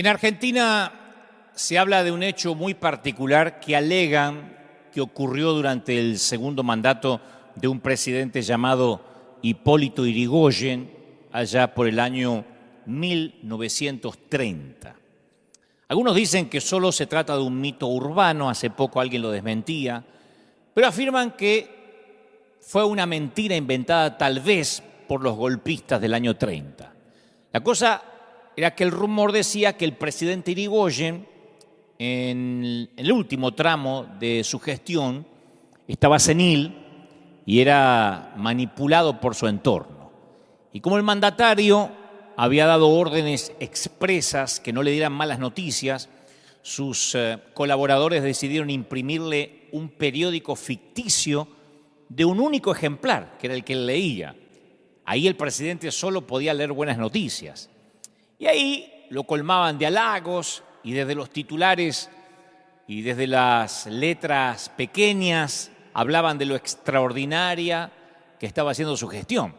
En Argentina se habla de un hecho muy particular que alegan que ocurrió durante el segundo mandato de un presidente llamado Hipólito Yrigoyen, allá por el año 1930. Algunos dicen que solo se trata de un mito urbano, hace poco alguien lo desmentía, pero afirman que fue una mentira inventada tal vez por los golpistas del año 30. La cosa era que el rumor decía que el presidente Yrigoyen, en el último tramo de su gestión, estaba senil y era manipulado por su entorno. Y como el mandatario había dado órdenes expresas que no le dieran malas noticias, sus colaboradores decidieron imprimirle un periódico ficticio de un único ejemplar, que era el que él leía. Ahí el presidente solo podía leer buenas noticias. Y ahí lo colmaban de halagos y desde los titulares y desde las letras pequeñas hablaban de lo extraordinaria que estaba haciendo su gestión.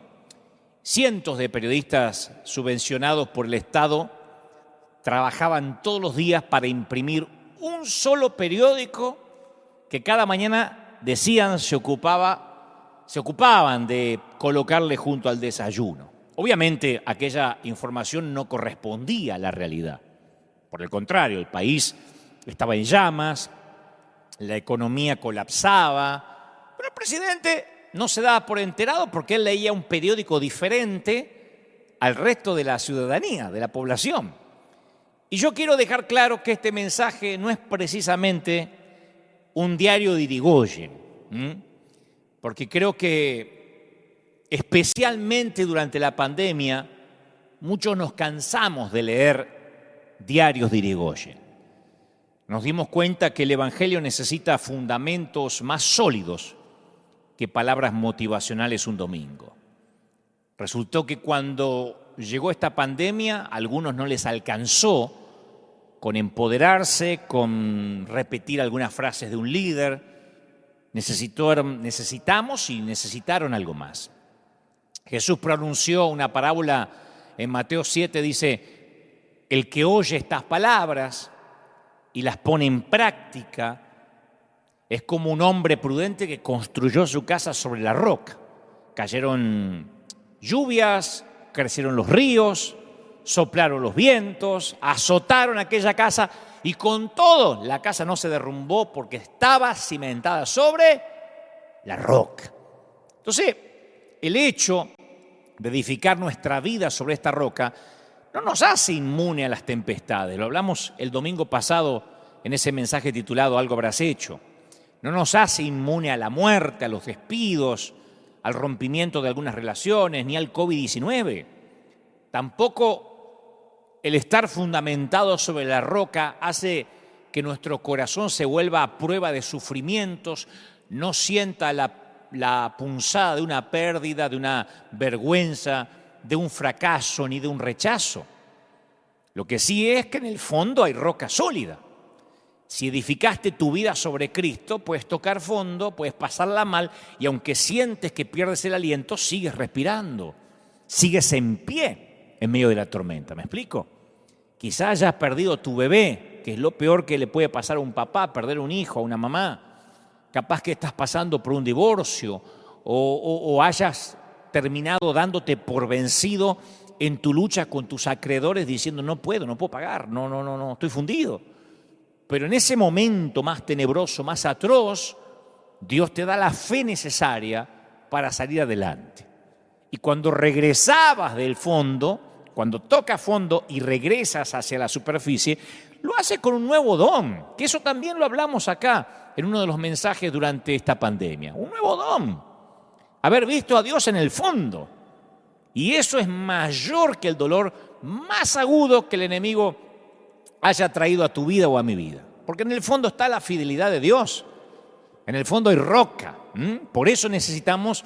Cientos de periodistas subvencionados por el Estado trabajaban todos los días para imprimir un solo periódico que cada mañana decían se ocupaban de colocarle junto al desayuno. Obviamente aquella información no correspondía a la realidad. Por el contrario, el país estaba en llamas, la economía colapsaba, pero el presidente no se daba por enterado porque él leía un periódico diferente al resto de la ciudadanía, de la población. Y yo quiero dejar claro que este mensaje no es precisamente un diario de Yrigoyen, porque creo que especialmente durante la pandemia muchos nos cansamos de leer diarios de Yrigoyen. Nos dimos cuenta que el Evangelio necesita fundamentos más sólidos que palabras motivacionales un domingo. Resultó que cuando llegó esta pandemia, a algunos no les alcanzó con empoderarse, con repetir algunas frases de un líder. Necesitamos y necesitaron algo más. Jesús pronunció una parábola en Mateo 7, dice, el que oye estas palabras y las pone en práctica es como un hombre prudente que construyó su casa sobre la roca. Cayeron lluvias, crecieron los ríos, soplaron los vientos, azotaron aquella casa y con todo la casa no se derrumbó porque estaba cimentada sobre la roca. Entonces, el hecho de edificar nuestra vida sobre esta roca no nos hace inmune a las tempestades. Lo hablamos el domingo pasado en ese mensaje titulado Algo habrás hecho. No nos hace inmune a la muerte, a los despidos, al rompimiento de algunas relaciones, ni al COVID-19. Tampoco el estar fundamentado sobre la roca hace que nuestro corazón se vuelva a prueba de sufrimientos, no sienta la punzada de una pérdida, de una vergüenza, de un fracaso ni de un rechazo. Lo que sí es que en el fondo hay roca sólida. Si edificaste tu vida sobre Cristo, puedes tocar fondo, puedes pasarla mal y aunque sientes que pierdes el aliento, sigues respirando, sigues en pie en medio de la tormenta. ¿Me explico? Quizás hayas perdido tu bebé, que es lo peor que le puede pasar a un papá, perder un hijo, a una mamá. Capaz que estás pasando por un divorcio o hayas terminado dándote por vencido en tu lucha con tus acreedores diciendo no puedo pagar, no, estoy fundido. Pero en ese momento más tenebroso, más atroz, Dios te da la fe necesaria para salir adelante. Y cuando regresabas del fondo, cuando tocas fondo y regresas hacia la superficie, lo hace con un nuevo don, que eso también lo hablamos acá en uno de los mensajes durante esta pandemia. Un nuevo don, haber visto a Dios en el fondo. Y eso es mayor que el dolor más agudo que el enemigo haya traído a tu vida o a mi vida. Porque en el fondo está la fidelidad de Dios. En el fondo hay roca. Por eso necesitamos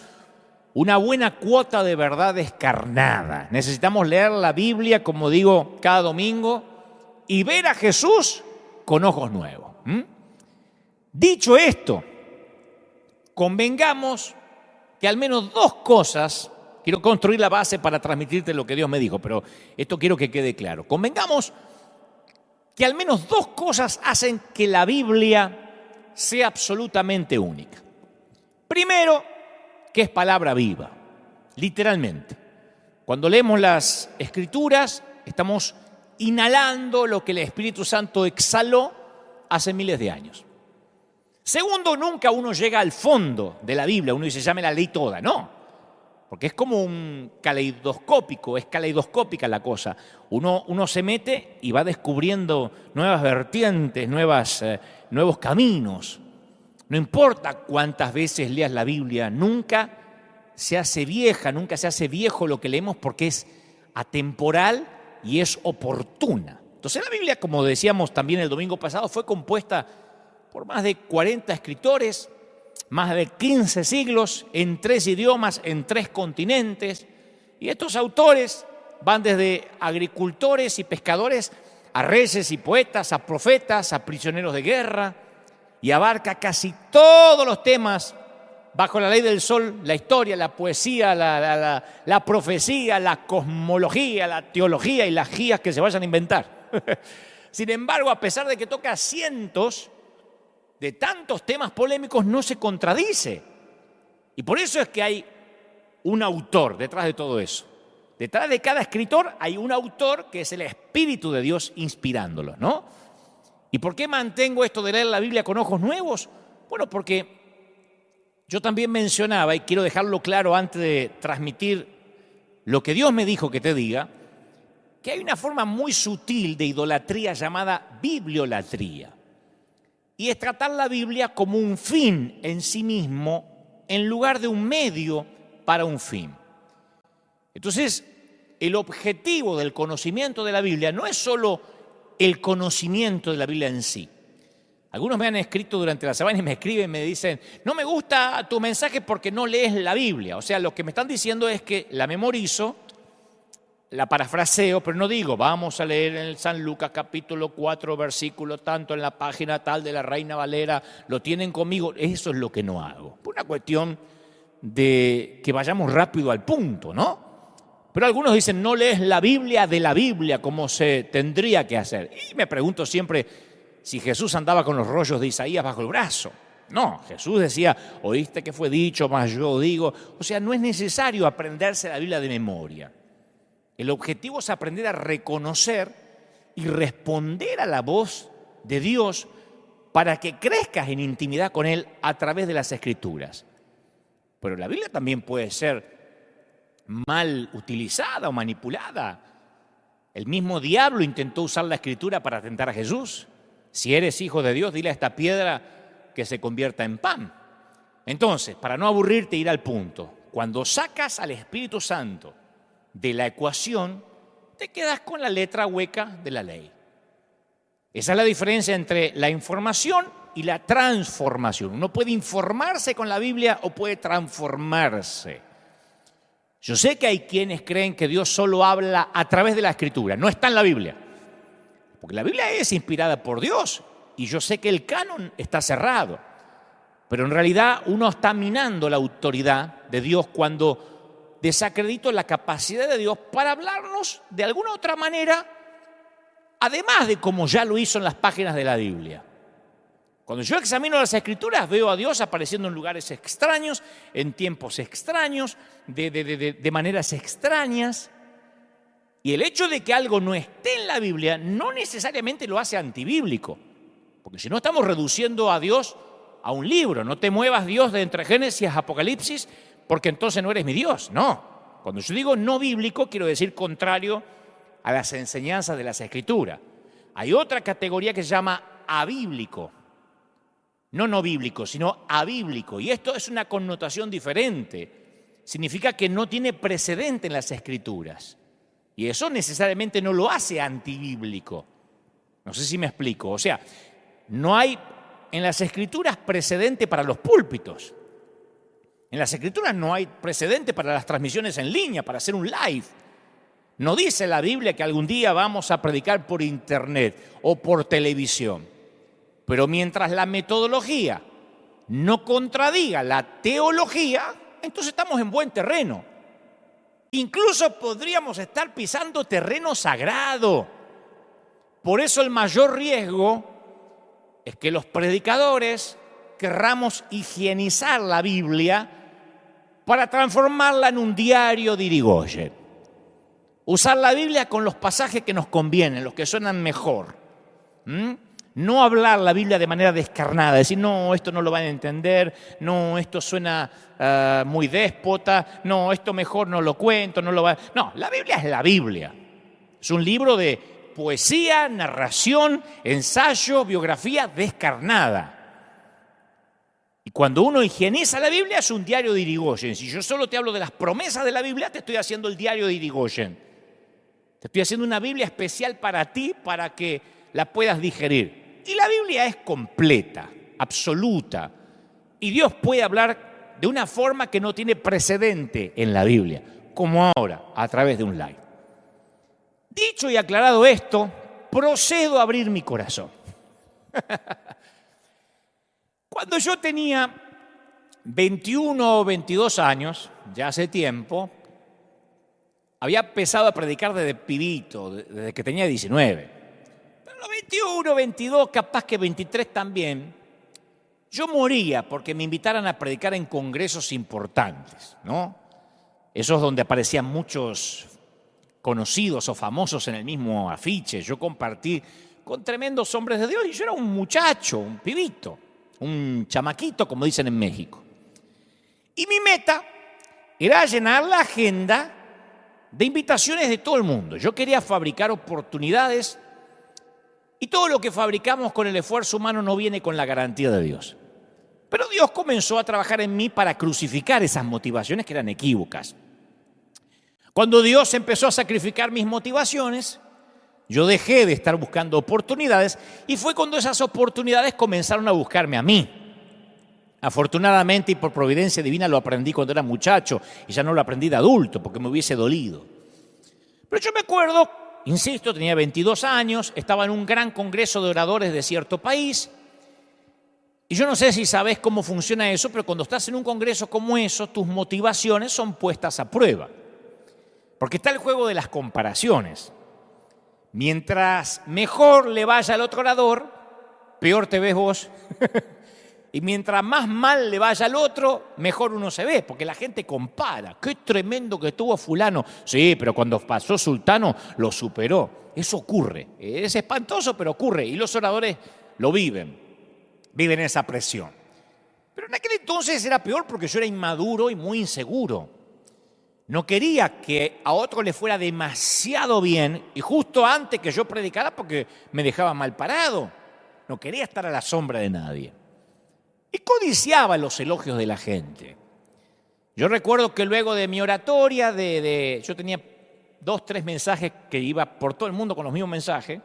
una buena cuota de verdad descarnada. Necesitamos leer la Biblia, como digo, cada domingo y ver a Jesús con ojos nuevos. Dicho esto, convengamos que al menos dos cosas, quiero construir la base para transmitirte lo que Dios me dijo, pero esto quiero que quede claro. Convengamos que al menos dos cosas hacen que la Biblia sea absolutamente única. Primero, que es palabra viva, literalmente. Cuando leemos las Escrituras, estamos inhalando lo que el Espíritu Santo exhaló hace miles de años. Segundo, nunca uno llega al fondo de la Biblia, uno dice, ya me la leí toda, no. Porque es como un caleidoscópico, es caleidoscópica la cosa. Uno se mete y va descubriendo nuevas vertientes, nuevos caminos. No importa cuántas veces leas la Biblia, nunca se hace vieja, nunca se hace viejo lo que leemos porque es atemporal y es oportuna. Entonces la Biblia, como decíamos también el domingo pasado, fue compuesta por más de 40 escritores, más de 15 siglos, en 3 idiomas, en 3 continentes. Y estos autores van desde agricultores y pescadores a reyes y poetas, a profetas, a prisioneros de guerra, y abarca casi todos los temas bajo la ley del sol: la historia, la poesía, la profecía, la cosmología, la teología y las guías que se vayan a inventar. Sin embargo, a pesar de que toca cientos de tantos temas polémicos, no se contradice. Y por eso es que hay un autor detrás de todo eso. Detrás de cada escritor hay un autor que es el Espíritu de Dios inspirándolos, ¿no? ¿Y por qué mantengo esto de leer la Biblia con ojos nuevos? Bueno, porque yo también mencionaba, y quiero dejarlo claro antes de transmitir lo que Dios me dijo que te diga, que hay una forma muy sutil de idolatría llamada bibliolatría. Y es tratar la Biblia como un fin en sí mismo en lugar de un medio para un fin. Entonces, el objetivo del conocimiento de la Biblia no es solo el conocimiento de la Biblia en sí. Algunos me han escrito durante la semana y me escriben y me dicen, no me gusta tu mensaje porque no lees la Biblia. O sea, lo que me están diciendo es que la memorizo, la parafraseo, pero no digo, vamos a leer en el San Lucas capítulo 4, versículo tanto en la página tal de la Reina Valera, lo tienen conmigo. Eso es lo que no hago. Por una cuestión de que vayamos rápido al punto, ¿no? Pero algunos dicen, no lees la Biblia de la Biblia como se tendría que hacer. Y me pregunto siempre si Jesús andaba con los rollos de Isaías bajo el brazo. No, Jesús decía, oíste que fue dicho, mas yo digo. O sea, no es necesario aprenderse la Biblia de memoria. El objetivo es aprender a reconocer y responder a la voz de Dios para que crezcas en intimidad con Él a través de las Escrituras. Pero la Biblia también puede ser mal utilizada o manipulada. El mismo diablo intentó usar la Escritura para tentar a Jesús. Si eres hijo de Dios, dile a esta piedra que se convierta en pan. Entonces, para no aburrirte, ir al punto. Cuando sacas al Espíritu Santo de la ecuación, te quedas con la letra hueca de la ley. Esa es la diferencia entre la información y la transformación. Uno puede informarse con la Biblia o puede transformarse. Yo sé que hay quienes creen que Dios solo habla a través de la Escritura, no está en la Biblia. Porque la Biblia es inspirada por Dios y yo sé que el canon está cerrado. Pero en realidad uno está minando la autoridad de Dios cuando desacredito la capacidad de Dios para hablarnos de alguna otra manera, además de como ya lo hizo en las páginas de la Biblia. Cuando yo examino las Escrituras, veo a Dios apareciendo en lugares extraños, en tiempos extraños, de maneras extrañas. Y el hecho de que algo no esté en la Biblia no necesariamente lo hace antibíblico. Porque si no, estamos reduciendo a Dios a un libro. No te muevas, Dios, de entre Génesis a Apocalipsis, porque entonces no eres mi Dios. No. Cuando yo digo no bíblico, quiero decir contrario a las enseñanzas de las Escrituras. Hay otra categoría que se llama abíblico. No bíblico, sino abíblico. Y esto es una connotación diferente. Significa que no tiene precedente en las Escrituras. Y eso necesariamente no lo hace antibíblico. No sé si me explico. O sea, no hay en las Escrituras precedente para los púlpitos. En las Escrituras no hay precedente para las transmisiones en línea, para hacer un live. No dice la Biblia que algún día vamos a predicar por internet o por televisión. Pero mientras la metodología no contradiga la teología, entonces estamos en buen terreno. Incluso podríamos estar pisando terreno sagrado. Por eso el mayor riesgo es que los predicadores querramos higienizar la Biblia para transformarla en un diario de Irigoyen. Usar la Biblia con los pasajes que nos convienen, los que suenan mejor. No hablar la Biblia de manera descarnada, decir, no, esto no lo van a entender, no, esto suena muy déspota, no, esto mejor no lo cuento, no lo va. No, la Biblia es la Biblia. Es un libro de poesía, narración, ensayo, biografía descarnada. Y cuando uno higieniza la Biblia es un diario de Irigoyen. Si yo solo te hablo de las promesas de la Biblia, te estoy haciendo el diario de Irigoyen. Te estoy haciendo una Biblia especial para ti, para que la puedas digerir. Y la Biblia es completa, absoluta. Y Dios puede hablar de una forma que no tiene precedente en la Biblia, como ahora, a través de un live. Dicho y aclarado esto, procedo a abrir mi corazón. Cuando yo tenía 21 o 22 años, ya hace tiempo, había empezado a predicar desde pibito, desde que tenía 19. Pero a los 21, 22, capaz que 23 también, yo moría porque me invitaran a predicar en congresos importantes, ¿no? Esos donde aparecían muchos conocidos o famosos en el mismo afiche. Yo compartí con tremendos hombres de Dios y yo era un muchacho, un pibito, un chamaquito, como dicen en México. Y mi meta era llenar la agenda de invitaciones de todo el mundo. Yo quería fabricar oportunidades y todo lo que fabricamos con el esfuerzo humano no viene con la garantía de Dios. Pero Dios comenzó a trabajar en mí para crucificar esas motivaciones que eran equívocas. Cuando Dios empezó a sacrificar mis motivaciones, yo dejé de estar buscando oportunidades y fue cuando esas oportunidades comenzaron a buscarme a mí. Afortunadamente y por providencia divina lo aprendí cuando era muchacho y ya no lo aprendí de adulto porque me hubiese dolido. Pero yo me acuerdo, insisto, tenía 22 años, estaba en un gran congreso de oradores de cierto país y yo no sé si sabes cómo funciona eso, pero cuando estás en un congreso como eso, tus motivaciones son puestas a prueba. Porque está el juego de las comparaciones. Mientras mejor le vaya al otro orador, peor te ves vos. Y mientras más mal le vaya al otro, mejor uno se ve, porque la gente compara. ¡Qué tremendo que estuvo fulano! Sí, pero cuando pasó sultano, lo superó. Eso ocurre. Es espantoso, pero ocurre. Y los oradores lo viven esa presión. Pero en aquel entonces era peor porque yo era inmaduro y muy inseguro. No quería que a otro le fuera demasiado bien y justo antes que yo predicara porque me dejaba mal parado. No quería estar a la sombra de nadie. Y codiciaba los elogios de la gente. Yo recuerdo que luego de mi oratoria, yo tenía 2, 3 mensajes que iba por todo el mundo con los mismos mensajes.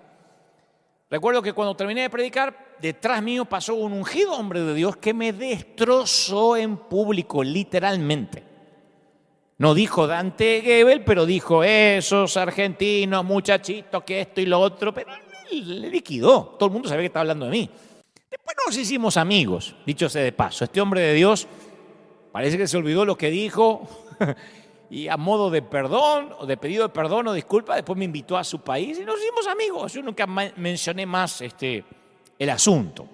Recuerdo que cuando terminé de predicar, detrás mío pasó un ungido hombre de Dios que me destrozó en público, literalmente. No dijo Dante Gebel, pero dijo esos argentinos, muchachitos, que esto y lo otro, pero le liquidó. Todo el mundo sabía que estaba hablando de mí. Después nos hicimos amigos, dicho sea de paso. Este hombre de Dios parece que se olvidó lo que dijo y a modo de perdón, o de pedido de perdón o disculpa, después me invitó a su país y nos hicimos amigos. Yo nunca mencioné más el asunto.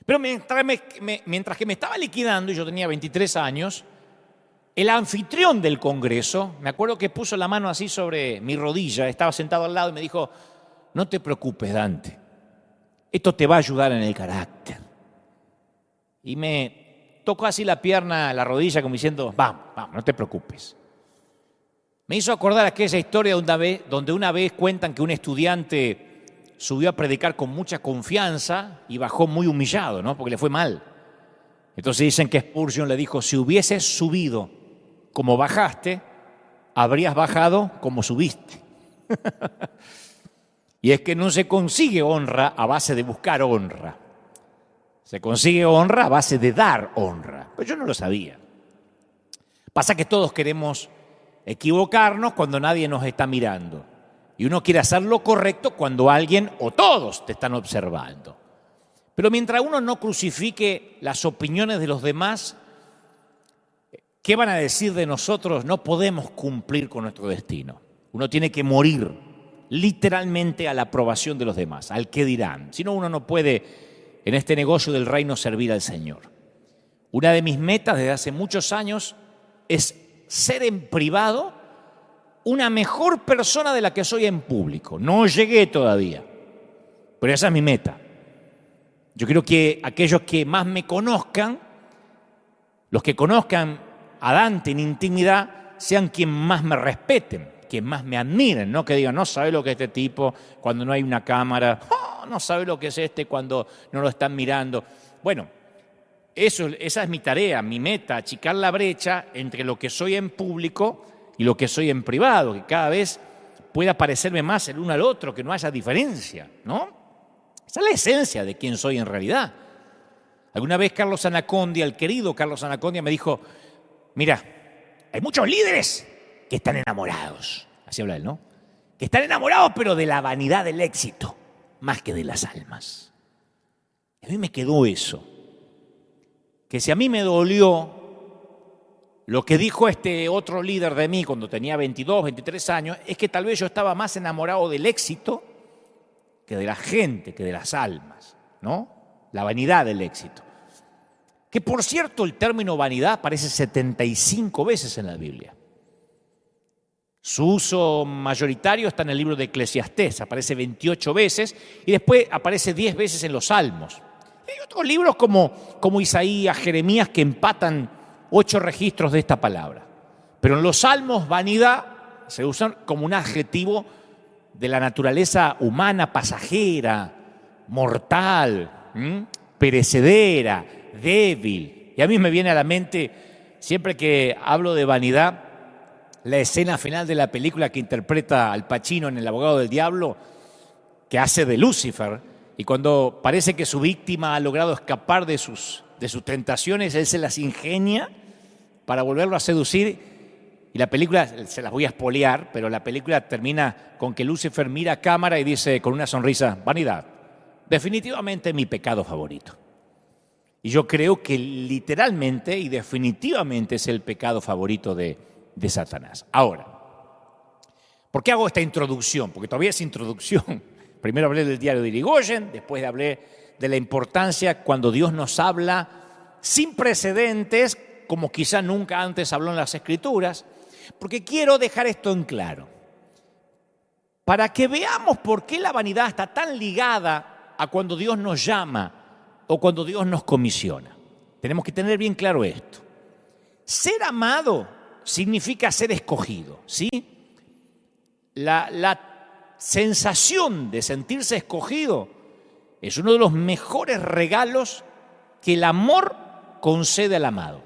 Pero mientras que me estaba liquidando, y yo tenía 23 años, el anfitrión del congreso, me acuerdo que puso la mano así sobre mi rodilla, estaba sentado al lado y me dijo, no te preocupes, Dante, esto te va a ayudar en el carácter. Y me tocó así la pierna, la rodilla, como diciendo, vamos, no te preocupes. Me hizo acordar aquella historia donde una vez cuentan que un estudiante subió a predicar con mucha confianza y bajó muy humillado, ¿no? Porque le fue mal. Entonces dicen que Spurgeon le dijo, si hubieses subido como bajaste, habrías bajado como subiste. Y es que no se consigue honra a base de buscar honra. Se consigue honra a base de dar honra. Pero yo no lo sabía. Pasa que todos queremos equivocarnos cuando nadie nos está mirando. Y uno quiere hacer lo correcto cuando alguien o todos te están observando. Pero mientras uno no crucifique las opiniones de los demás, ¿qué van a decir de nosotros? No podemos cumplir con nuestro destino. Uno tiene que morir literalmente a la aprobación de los demás, al qué dirán. Si no, uno no puede en este negocio del reino servir al Señor. Una de mis metas desde hace muchos años es ser en privado una mejor persona de la que soy en público. No llegué todavía, pero esa es mi meta. Yo quiero que aquellos que más me conozcan, los que conozcan a Dante en intimidad, sean quien más me respeten, quien más me admiren, no que digan, no sabe lo que es este tipo cuando no hay una cámara, oh, no sabe lo que es este cuando no lo están mirando. Bueno, esa es mi tarea, mi meta, achicar la brecha entre lo que soy en público y lo que soy en privado, que cada vez pueda parecerme más el uno al otro, que no haya diferencia, ¿no? Esa es la esencia de quién soy en realidad. Alguna vez Carlos Anacondia, el querido Carlos Anacondia, me dijo, mira, hay muchos líderes que están enamorados, así habla él, ¿no? Que están enamorados pero de la vanidad del éxito, más que de las almas. A mí me quedó eso. Que si a mí me dolió lo que dijo este otro líder de mí cuando tenía 22, 23 años, es que tal vez yo estaba más enamorado del éxito que de la gente, que de las almas, ¿no? La vanidad del éxito. Que por cierto, el término vanidad aparece 75 veces en la Biblia. Su uso mayoritario está en el libro de Eclesiastés, aparece 28 veces y después aparece 10 veces en los Salmos. Hay otros libros como Isaías, Jeremías, que empatan 8 registros de esta palabra. Pero en los Salmos, vanidad se usan como un adjetivo de la naturaleza humana, pasajera, mortal, perecedera, débil. Y a mí me viene a la mente, siempre que hablo de vanidad, la escena final de la película que interpreta Al Pacino en El abogado del diablo, que hace de Lucifer. Y cuando parece que su víctima ha logrado escapar de sus tentaciones, él se las ingenia para volverlo a seducir. Y la película, se las voy a espolear, pero la película termina con que Lucifer mira a cámara y dice con una sonrisa, vanidad, definitivamente mi pecado favorito. Y yo creo que literalmente y definitivamente es el pecado favorito de Satanás. Ahora, ¿por qué hago esta introducción? Porque todavía es introducción. Primero hablé del diario de Irigoyen, después hablé de la importancia cuando Dios nos habla sin precedentes, como quizá nunca antes habló en las Escrituras, porque quiero dejar esto en claro, para que veamos por qué la vanidad está tan ligada a cuando Dios nos llama o cuando Dios nos comisiona. Tenemos que tener bien claro esto. Ser amado significa ser escogido, ¿sí? La sensación de sentirse escogido es uno de los mejores regalos que el amor concede al amado.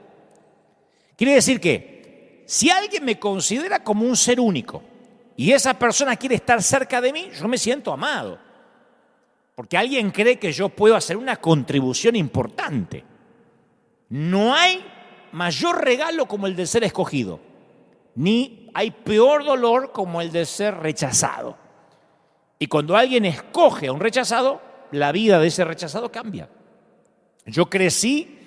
Quiere decir que si alguien me considera como un ser único y esa persona quiere estar cerca de mí, yo me siento amado. Porque alguien cree que yo puedo hacer una contribución importante. No hay mayor regalo como el de ser escogido, ni hay peor dolor como el de ser rechazado. Y cuando alguien escoge a un rechazado, la vida de ese rechazado cambia. Yo crecí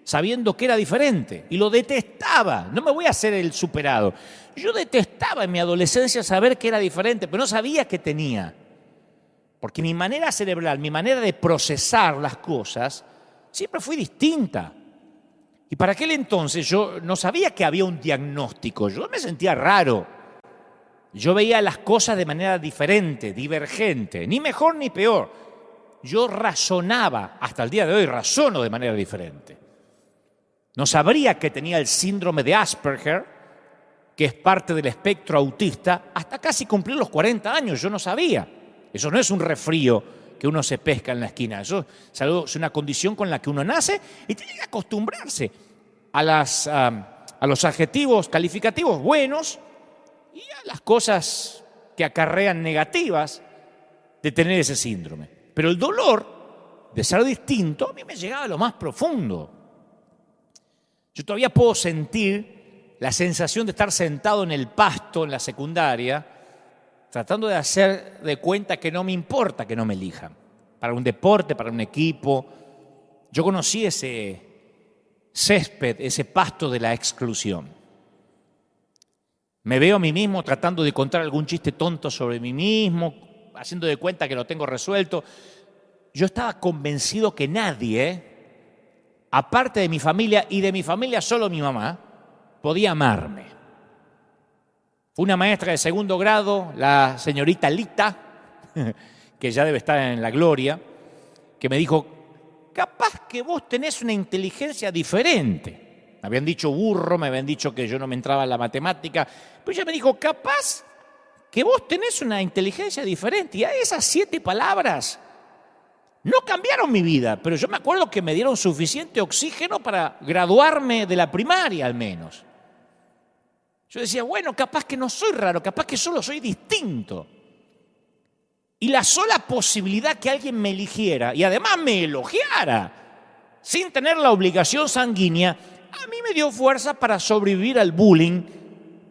sabiendo que era diferente y lo detestaba. No me voy a hacer el superado. Yo detestaba en mi adolescencia saber que era diferente, pero no sabía qué tenía. Porque mi manera cerebral, mi manera de procesar las cosas, siempre fue distinta. Y para aquel entonces yo no sabía que había un diagnóstico. Yo me sentía raro. Yo veía las cosas de manera diferente, divergente, ni mejor ni peor. Yo razonaba, hasta el día de hoy razono de manera diferente. No sabría que tenía el síndrome de Asperger, que es parte del espectro autista, hasta casi cumplir los 40 años, yo no sabía. Eso no es un resfrío que uno se pesca en la esquina, eso es una condición con la que uno nace y tiene que acostumbrarse a los adjetivos calificativos buenos y a las cosas que acarrean negativas de tener ese síndrome. Pero el dolor de ser distinto a mí me llegaba a lo más profundo. Yo todavía puedo sentir la sensación de estar sentado en el pasto en la secundaria, tratando de hacer de cuenta que no me importa que no me elijan. Para un deporte, para un equipo. Yo conocí ese césped, ese pasto de la exclusión. Me veo a mí mismo tratando de contar algún chiste tonto sobre mí mismo, haciendo de cuenta que lo tengo resuelto. Yo estaba convencido que nadie, aparte de mi familia, y de mi familia solo mi mamá, podía amarme. Fue una maestra de segundo grado, la señorita Lita, que ya debe estar en la gloria, que me dijo, capaz que vos tenés una inteligencia diferente. Me habían dicho burro, me habían dicho que yo no me entraba en la matemática, pero ella me dijo, capaz que vos tenés una inteligencia diferente. Y a esas 7 palabras no cambiaron mi vida, pero yo me acuerdo que me dieron suficiente oxígeno para graduarme de la primaria al menos. Yo decía, bueno, capaz que no soy raro, capaz que solo soy distinto. Y la sola posibilidad que alguien me eligiera y además me elogiara, sin tener la obligación sanguínea, a mí me dio fuerza para sobrevivir al bullying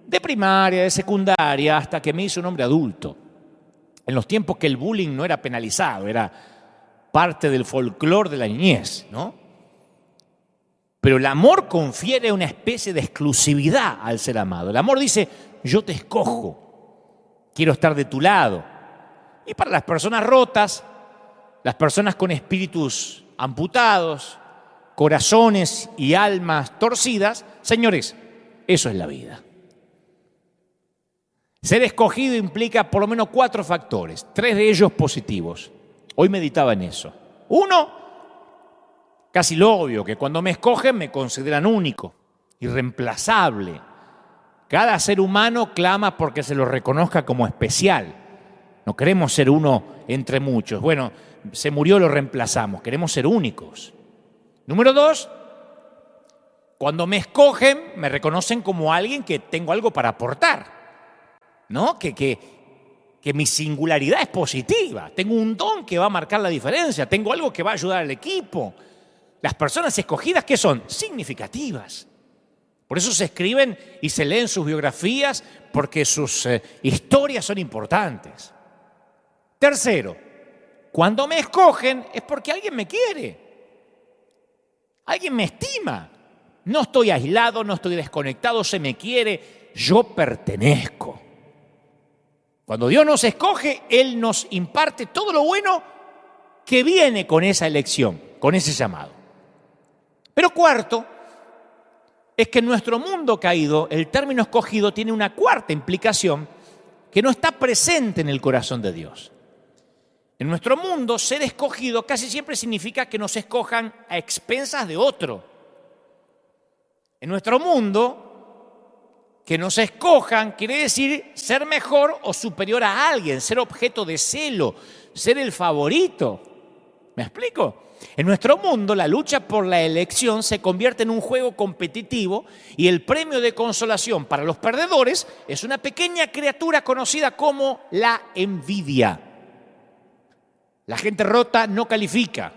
de primaria, de secundaria, hasta que me hice un hombre adulto. En los tiempos que el bullying no era penalizado, era parte del folclore de la niñez, ¿no? Pero el amor confiere una especie de exclusividad al ser amado. El amor dice, yo te escojo, quiero estar de tu lado. Y para las personas rotas, las personas con espíritus amputados, corazones y almas torcidas, señores, eso es la vida. Ser escogido implica por lo menos 4 factores, 3 de ellos positivos. Hoy meditaba en eso. 1, casi lo obvio, que cuando me escogen me consideran único, irreemplazable. Cada ser humano clama porque se lo reconozca como especial. No queremos ser uno entre muchos. Bueno, se murió, lo reemplazamos. Queremos ser únicos. Número 2, cuando me escogen, me reconocen como alguien que tengo algo para aportar, ¿no? Que mi singularidad es positiva. Tengo un don que va a marcar la diferencia. Tengo algo que va a ayudar al equipo. Las personas escogidas, ¿qué son? Significativas. Por eso se escriben y se leen sus biografías, porque sus historias son importantes. Tercero, cuando me escogen es porque alguien me quiere. Alguien me estima. No estoy aislado, no estoy desconectado, se me quiere, yo pertenezco. Cuando Dios nos escoge, Él nos imparte todo lo bueno que viene con esa elección, con ese llamado. Pero cuarto, es que en nuestro mundo caído, el término escogido tiene una cuarta implicación que no está presente en el corazón de Dios. En nuestro mundo, ser escogido casi siempre significa que nos escojan a expensas de otro. En nuestro mundo, que nos escojan quiere decir ser mejor o superior a alguien, ser objeto de celo, ser el favorito. ¿Me explico? En nuestro mundo, la lucha por la elección se convierte en un juego competitivo y el premio de consolación para los perdedores es una pequeña criatura conocida como la envidia. La gente rota no califica.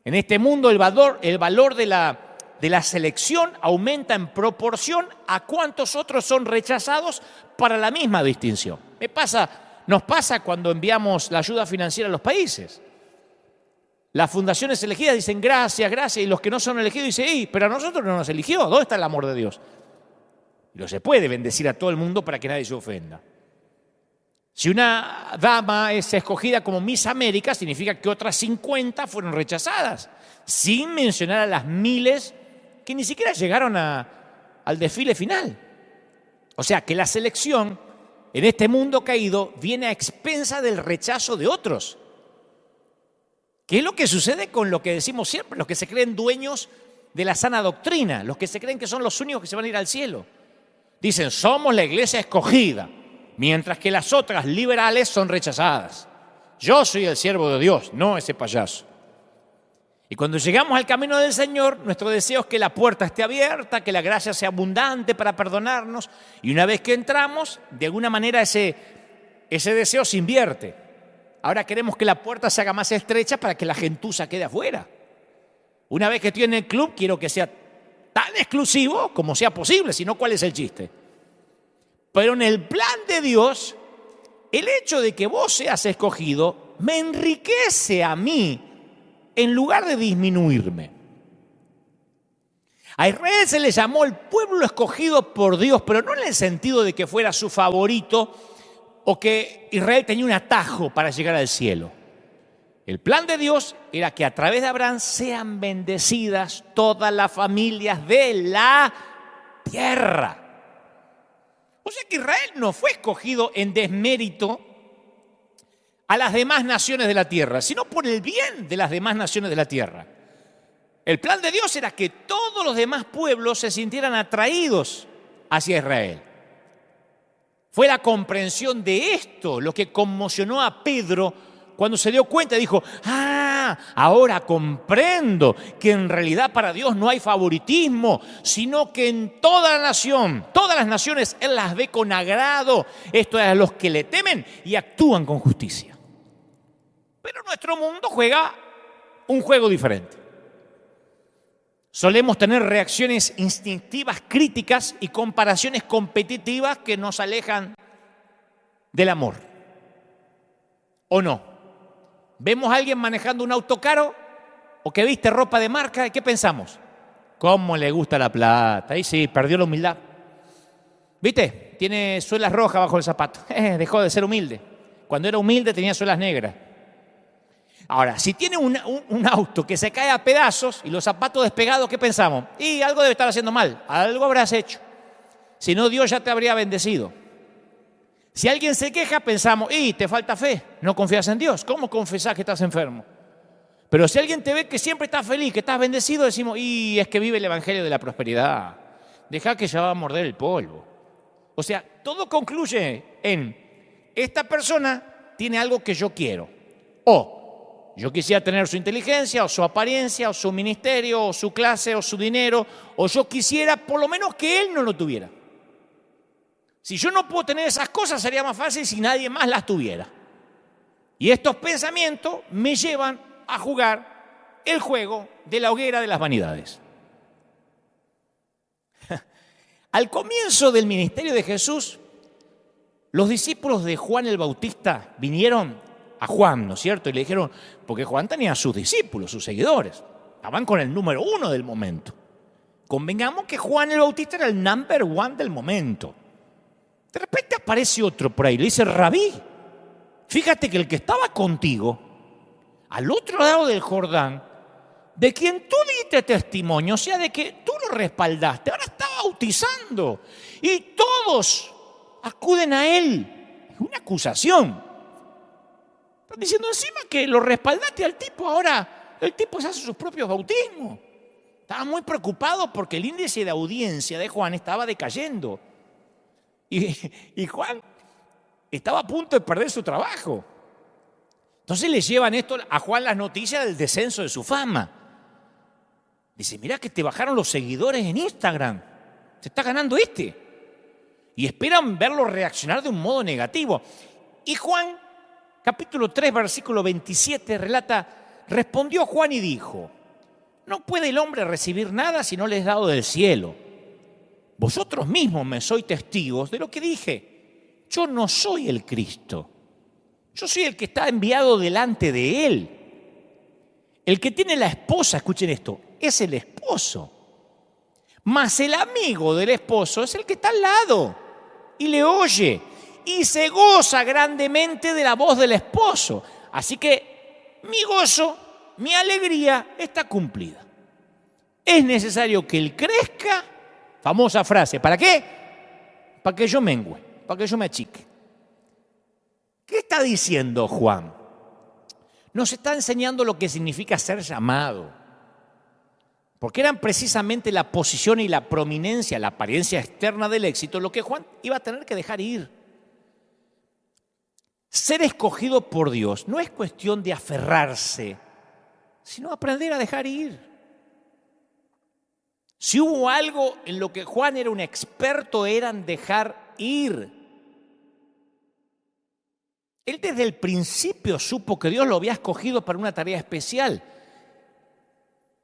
En este mundo, el valor de la selección aumenta en proporción a cuántos otros son rechazados para la misma distinción. Nos pasa cuando enviamos la ayuda financiera a los países. Las fundaciones elegidas dicen gracias, gracias, y los que no son elegidos dicen, pero a nosotros no nos eligió, ¿dónde está el amor de Dios? Y no se puede bendecir a todo el mundo para que nadie se ofenda. Si una dama es escogida como Miss América, significa que otras 50 fueron rechazadas, sin mencionar a las miles que ni siquiera llegaron al desfile final. O sea, que la selección en este mundo caído viene a expensa del rechazo de otros. ¿Qué es lo que sucede con lo que decimos siempre? Los que se creen dueños de la sana doctrina, los que se creen que son los únicos que se van a ir al cielo. Dicen, somos la iglesia escogida, mientras que las otras liberales son rechazadas. Yo soy el siervo de Dios, no ese payaso. Y cuando llegamos al camino del Señor, nuestro deseo es que la puerta esté abierta, que la gracia sea abundante para perdonarnos. Y una vez que entramos, de alguna manera ese deseo se invierte. Ahora queremos que la puerta se haga más estrecha para que la gentuza quede afuera. Una vez que estoy en el club, quiero que sea tan exclusivo como sea posible, si no, ¿cuál es el chiste? Pero en el plan de Dios, el hecho de que vos seas escogido me enriquece a mí en lugar de disminuirme. A Israel se le llamó el pueblo escogido por Dios, pero no en el sentido de que fuera su favorito o que Israel tenía un atajo para llegar al cielo. El plan de Dios era que a través de Abraham sean bendecidas todas las familias de la tierra. O sea que Israel no fue escogido en desmérito a las demás naciones de la tierra, sino por el bien de las demás naciones de la tierra. El plan de Dios era que todos los demás pueblos se sintieran atraídos hacia Israel. Fue la comprensión de esto lo que conmocionó a Pedro cuando se dio cuenta y dijo, ahora comprendo que en realidad para Dios no hay favoritismo, sino que en toda la nación, todas las naciones, Él las ve con agrado. Esto es a los que le temen y actúan con justicia. Pero nuestro mundo juega un juego diferente. Solemos tener reacciones instintivas, críticas y comparaciones competitivas que nos alejan del amor. ¿O no? Vemos a alguien manejando un auto caro o que viste ropa de marca y ¿qué pensamos? ¿Cómo le gusta la plata? Ahí sí, perdió la humildad. ¿Viste? Tiene suelas rojas bajo el zapato. Dejó de ser humilde. Cuando era humilde tenía suelas negras. Ahora, si tiene un auto que se cae a pedazos y los zapatos despegados, ¿qué pensamos? Y algo debe estar haciendo mal, algo habrás hecho. Si no, Dios ya te habría bendecido. Si alguien se queja, pensamos, te falta fe, no confías en Dios. ¿Cómo confesás que estás enfermo? Pero si alguien te ve que siempre estás feliz, que estás bendecido, decimos, es que vive el evangelio de la prosperidad. Deja que ya va a morder el polvo. O sea, todo concluye en, esta persona tiene algo que yo quiero. O yo quisiera tener su inteligencia, o su apariencia, o su ministerio, o su clase, o su dinero, o yo quisiera por lo menos que él no lo tuviera. Si yo no puedo tener esas cosas, sería más fácil si nadie más las tuviera. Y estos pensamientos me llevan a jugar el juego de la hoguera de las vanidades. Al comienzo del ministerio de Jesús, los discípulos de Juan el Bautista vinieron a Juan, ¿no es cierto? Y le dijeron, porque Juan tenía a sus discípulos, sus seguidores. Estaban con el número 1 del momento. Convengamos que Juan el Bautista era el number 1 del momento. De repente aparece otro por ahí, le dice, Rabí, fíjate que el que estaba contigo, al otro lado del Jordán, de quien tú diste testimonio, o sea, de que tú lo respaldaste, ahora está bautizando. Y todos acuden a él. Es una acusación. Están diciendo encima que lo respaldaste al tipo, ahora el tipo se hace sus propios bautismos. Estaba muy preocupado porque el índice de audiencia de Juan estaba decayendo. Y Juan estaba a punto de perder su trabajo. Entonces le llevan esto a Juan las noticias del descenso de su fama. Dice, mirá que te bajaron los seguidores en Instagram. Se está ganando este. Y esperan verlo reaccionar de un modo negativo. Y Juan, capítulo 3, versículo 27, relata, respondió Juan y dijo, no puede el hombre recibir nada si no le es dado del cielo. Vosotros mismos me sois testigos de lo que dije. Yo no soy el Cristo. Yo soy el que está enviado delante de él. El que tiene la esposa, escuchen esto, es el esposo. Mas el amigo del esposo es el que está al lado y le oye y se goza grandemente de la voz del esposo. Así que mi gozo, mi alegría está cumplida. Es necesario que él crezca. Famosa frase, ¿para qué? Para que yo mengüe, para que yo me achique. ¿Qué está diciendo Juan? Nos está enseñando lo que significa ser llamado. Porque eran precisamente la posición y la prominencia, la apariencia externa del éxito, lo que Juan iba a tener que dejar ir. Ser escogido por Dios no es cuestión de aferrarse, sino aprender a dejar ir. Si hubo algo en lo que Juan era un experto, era en dejar ir. Él desde el principio supo que Dios lo había escogido para una tarea especial.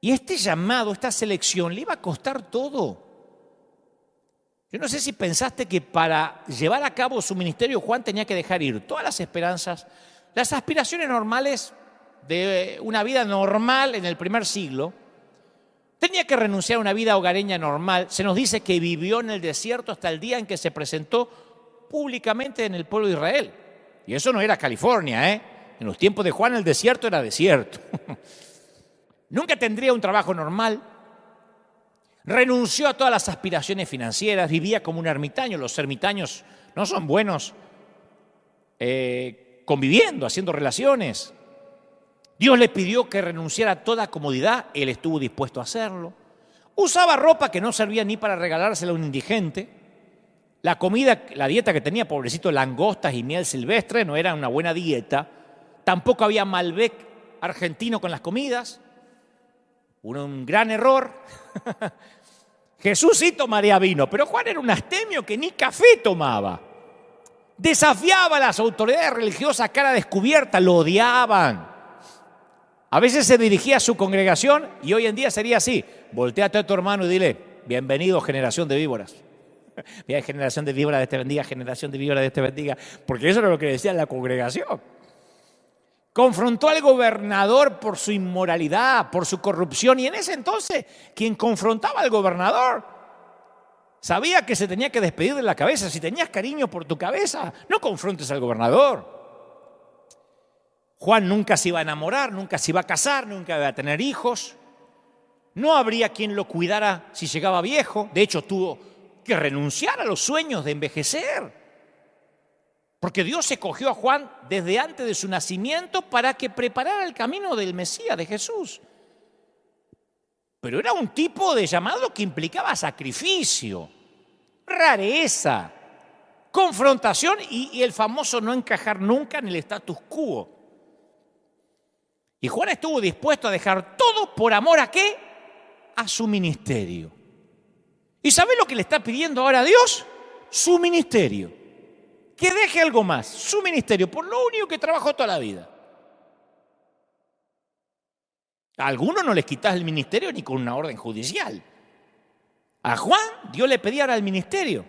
Y este llamado, esta selección, le iba a costar todo. Yo no sé si pensaste que para llevar a cabo su ministerio Juan tenía que dejar ir todas las esperanzas, las aspiraciones normales de una vida normal en el primer siglo. Tenía que renunciar a una vida hogareña normal. Se nos dice que vivió en el desierto hasta el día en que se presentó públicamente en el pueblo de Israel. Y eso no era California, ¿eh? En los tiempos de Juan el desierto era desierto. Nunca tendría un trabajo normal. Renunció a todas las aspiraciones financieras, vivía como un ermitaño. Los ermitaños no son buenos conviviendo, haciendo relaciones. Dios le pidió que renunciara a toda comodidad, él estuvo dispuesto a hacerlo. Usaba ropa que no servía ni para regalársela a un indigente. La comida, la dieta que tenía, pobrecito, langostas y miel silvestre, no era una buena dieta. Tampoco había Malbec argentino con las comidas. Un gran error. Jesús sí tomaría vino, pero Juan era un astemio que ni café tomaba. Desafiaba a las autoridades religiosas a cara descubierta, lo odiaban. A veces se dirigía a su congregación y hoy en día sería así. Voltéate a tu hermano y dile, bienvenido generación de víboras. Mira, generación de víboras, Dios te bendiga, generación de víboras, Dios te bendiga. Porque eso era lo que decía la congregación. Confrontó al gobernador por su inmoralidad, por su corrupción. Y en ese entonces, quien confrontaba al gobernador sabía que se tenía que despedir de la cabeza. Si tenías cariño por tu cabeza, no confrontes al gobernador. Juan nunca se iba a enamorar, nunca se iba a casar, nunca iba a tener hijos. No habría quien lo cuidara si llegaba viejo. De hecho, tuvo que renunciar a los sueños de envejecer. Porque Dios escogió a Juan desde antes de su nacimiento para que preparara el camino del Mesías, de Jesús. Pero era un tipo de llamado que implicaba sacrificio, rareza, confrontación y el famoso no encajar nunca en el status quo. Y Juan estuvo dispuesto a dejar todo por amor ¿a qué? A su ministerio. ¿Y sabe lo que le está pidiendo ahora a Dios? Su ministerio. Que deje algo más, su ministerio, por lo único que trabajó toda la vida. A algunos no les quitas el ministerio ni con una orden judicial. A Juan Dios le pedía ahora el ministerio.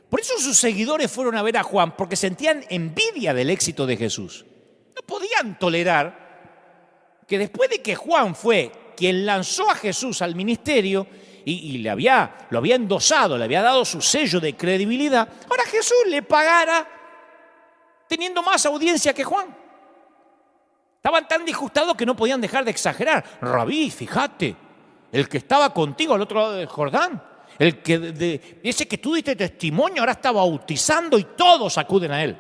Por eso sus seguidores fueron a ver a Juan, porque sentían envidia del éxito de Jesús. No podían tolerar que después de que Juan fue quien lanzó a Jesús al ministerio y lo había endosado, le había dado su sello de credibilidad, ahora Jesús le pagara teniendo más audiencia que Juan. Estaban tan disgustados que no podían dejar de exagerar. Rabí, fíjate, el que estaba contigo al otro lado del Jordán, ese que tú diste testimonio ahora está bautizando y todos acuden a él.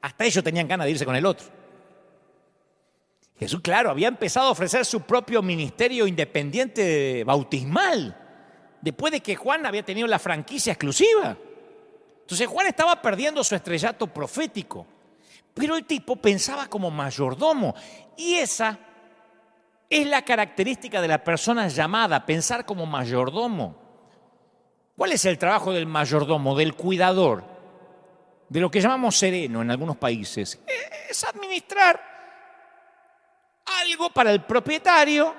Hasta ellos tenían ganas de irse con el otro. Jesús, claro, había empezado a ofrecer su propio ministerio independiente bautismal, después de que Juan había tenido la franquicia exclusiva. Entonces Juan estaba perdiendo su estrellato profético, pero el tipo pensaba como mayordomo, y esa es la característica de la persona llamada, pensar como mayordomo. ¿Cuál es el trabajo del mayordomo, del cuidador, de lo que llamamos sereno en algunos países? Es administrar algo para el propietario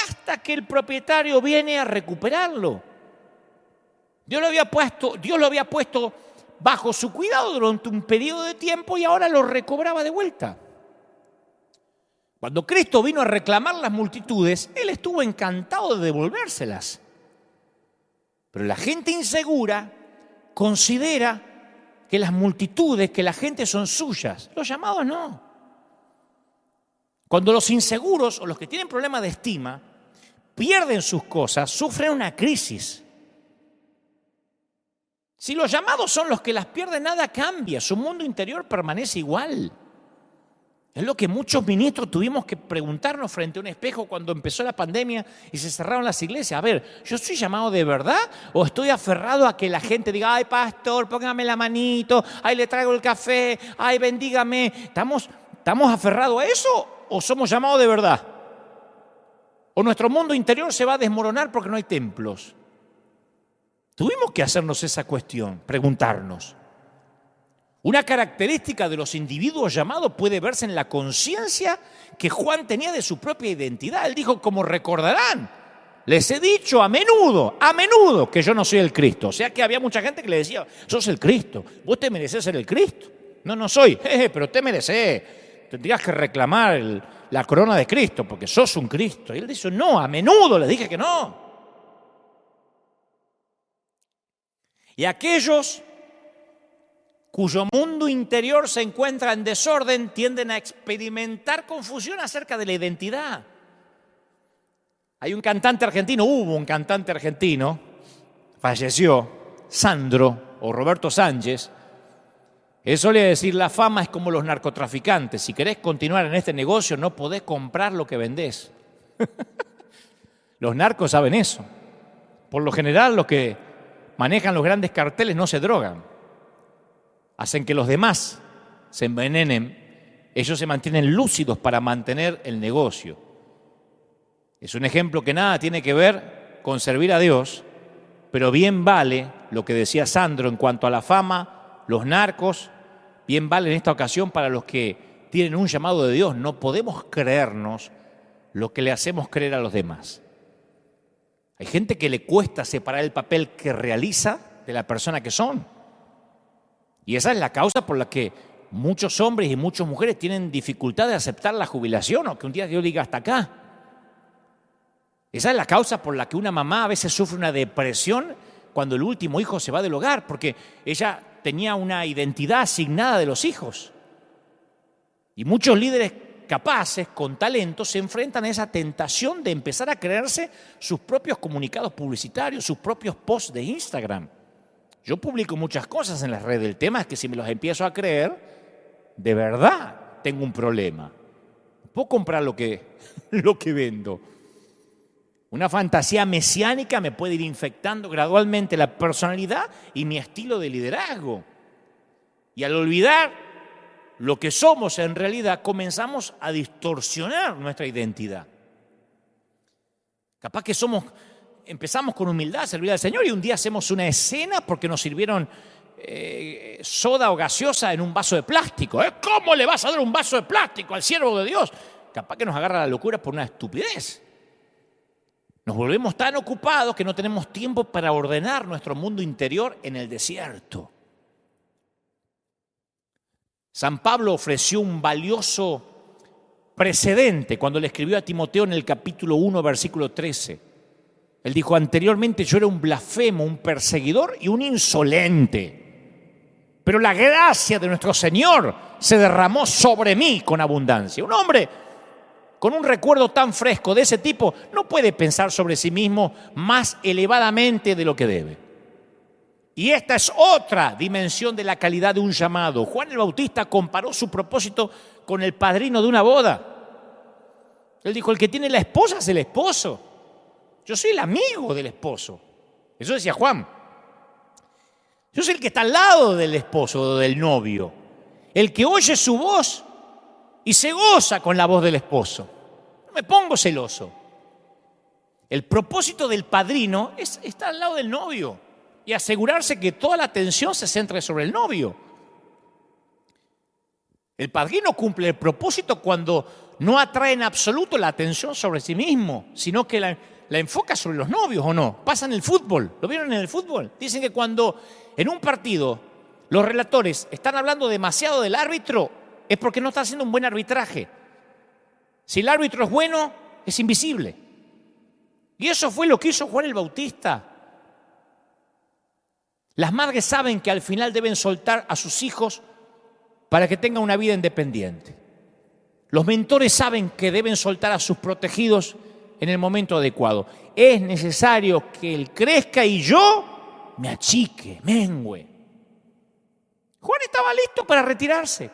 hasta que el propietario viene a recuperarlo. Dios lo había puesto bajo su cuidado durante un periodo de tiempo y ahora lo recobraba de vuelta. Cuando Cristo vino a reclamar las multitudes, Él estuvo encantado de devolvérselas. Pero la gente insegura considera que las multitudes, que la gente son suyas. Los llamados no. Cuando los inseguros o los que tienen problemas de estima pierden sus cosas, sufren una crisis. Si los llamados son los que las pierden, nada cambia, su mundo interior permanece igual. Es lo que muchos ministros tuvimos que preguntarnos frente a un espejo cuando empezó la pandemia y se cerraron las iglesias. A ver, ¿yo soy llamado de verdad o estoy aferrado a que la gente diga, ay pastor, póngame la manito, ay le traigo el café, ay bendígame? ¿Estamos aferrados a eso o somos llamados de verdad? ¿O nuestro mundo interior se va a desmoronar porque no hay templos? Tuvimos que hacernos esa cuestión, preguntarnos. Una característica de los individuos llamados puede verse en la conciencia que Juan tenía de su propia identidad. Él dijo, como recordarán, les he dicho a menudo, que yo no soy el Cristo. O sea que había mucha gente que le decía, sos el Cristo, vos te merecés ser el Cristo. No soy, pero te merecés. Tendrías que reclamar la corona de Cristo, porque sos un Cristo. Y él dice, no, a menudo les dije que no. Y aquellos cuyo mundo interior se encuentra en desorden tienden a experimentar confusión acerca de la identidad. Hay un cantante argentino, hubo un cantante argentino, falleció, Sandro o Roberto Sánchez. Él solía decir, la fama es como los narcotraficantes. Si querés continuar en este negocio, no podés comprar lo que vendés. Los narcos saben eso. Por lo general, los que manejan los grandes carteles no se drogan. Hacen que los demás se envenenen. Ellos se mantienen lúcidos para mantener el negocio. Es un ejemplo que nada tiene que ver con servir a Dios, pero bien vale lo que decía Sandro en cuanto a la fama, los narcos, bien vale en esta ocasión para los que tienen un llamado de Dios. No podemos creernos lo que le hacemos creer a los demás. Hay gente que le cuesta separar el papel que realiza de la persona que son. Y esa es la causa por la que muchos hombres y muchas mujeres tienen dificultad de aceptar la jubilación o que un día Dios diga hasta acá. Esa es la causa por la que una mamá a veces sufre una depresión cuando el último hijo se va del hogar, porque ella tenía una identidad asignada de los hijos. Y muchos líderes capaces, con talento, se enfrentan a esa tentación de empezar a creerse sus propios comunicados publicitarios, sus propios posts de Instagram. Yo publico muchas cosas en las redes. El tema es que si me los empiezo a creer, de verdad tengo un problema. Puedo comprar lo que vendo. Una fantasía mesiánica me puede ir infectando gradualmente la personalidad y mi estilo de liderazgo. Y al olvidar lo que somos en realidad, comenzamos a distorsionar nuestra identidad. Capaz que empezamos con humildad a servir al Señor y un día hacemos una escena porque nos sirvieron soda o gaseosa en un vaso de plástico. ¿Cómo le vas a dar un vaso de plástico al siervo de Dios? Capaz que nos agarra la locura por una estupidez. Nos volvemos tan ocupados que no tenemos tiempo para ordenar nuestro mundo interior en el desierto. San Pablo ofreció un valioso precedente cuando le escribió a Timoteo en el capítulo 1, versículo 13. Él dijo, anteriormente yo era un blasfemo, un perseguidor y un insolente. Pero la gracia de nuestro Señor se derramó sobre mí con abundancia. Un hombre con un recuerdo tan fresco de ese tipo no puede pensar sobre sí mismo más elevadamente de lo que debe. Y esta es otra dimensión de la calidad de un llamado. Juan el Bautista comparó su propósito con el padrino de una boda. Él dijo, el que tiene la esposa es el esposo. Yo soy el amigo del esposo. Eso decía Juan. Yo soy el que está al lado del esposo o del novio. El que oye su voz y se goza con la voz del esposo. No me pongo celoso. El propósito del padrino es estar al lado del novio y asegurarse que toda la atención se centre sobre el novio. El padrino cumple el propósito cuando no atrae en absoluto la atención sobre sí mismo, sino que la enfoca sobre los novios, ¿o no? Pasa en el fútbol. ¿Lo vieron en el fútbol? Dicen que cuando en un partido los relatores están hablando demasiado del árbitro, es porque no está haciendo un buen arbitraje. Si el árbitro es bueno, es invisible. Y eso fue lo que hizo Juan el Bautista. Las madres saben que al final deben soltar a sus hijos para que tengan una vida independiente. Los mentores saben que deben soltar a sus protegidos en el momento adecuado. Es necesario que él crezca y yo me achique, mengüe. Juan estaba listo para retirarse.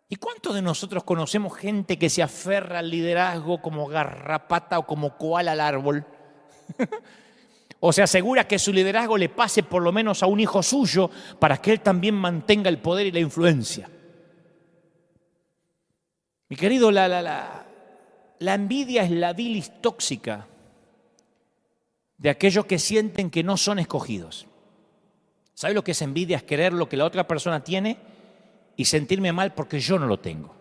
¿Y cuántos de nosotros conocemos gente que se aferra al liderazgo como garrapata o como koala al árbol? O se asegura que su liderazgo le pase por lo menos a un hijo suyo para que él también mantenga el poder y la influencia. Mi querido, la envidia es la bilis tóxica de aquellos que sienten que no son escogidos. ¿Sabe lo que es envidia? Es querer lo que la otra persona tiene y sentirme mal porque yo no lo tengo.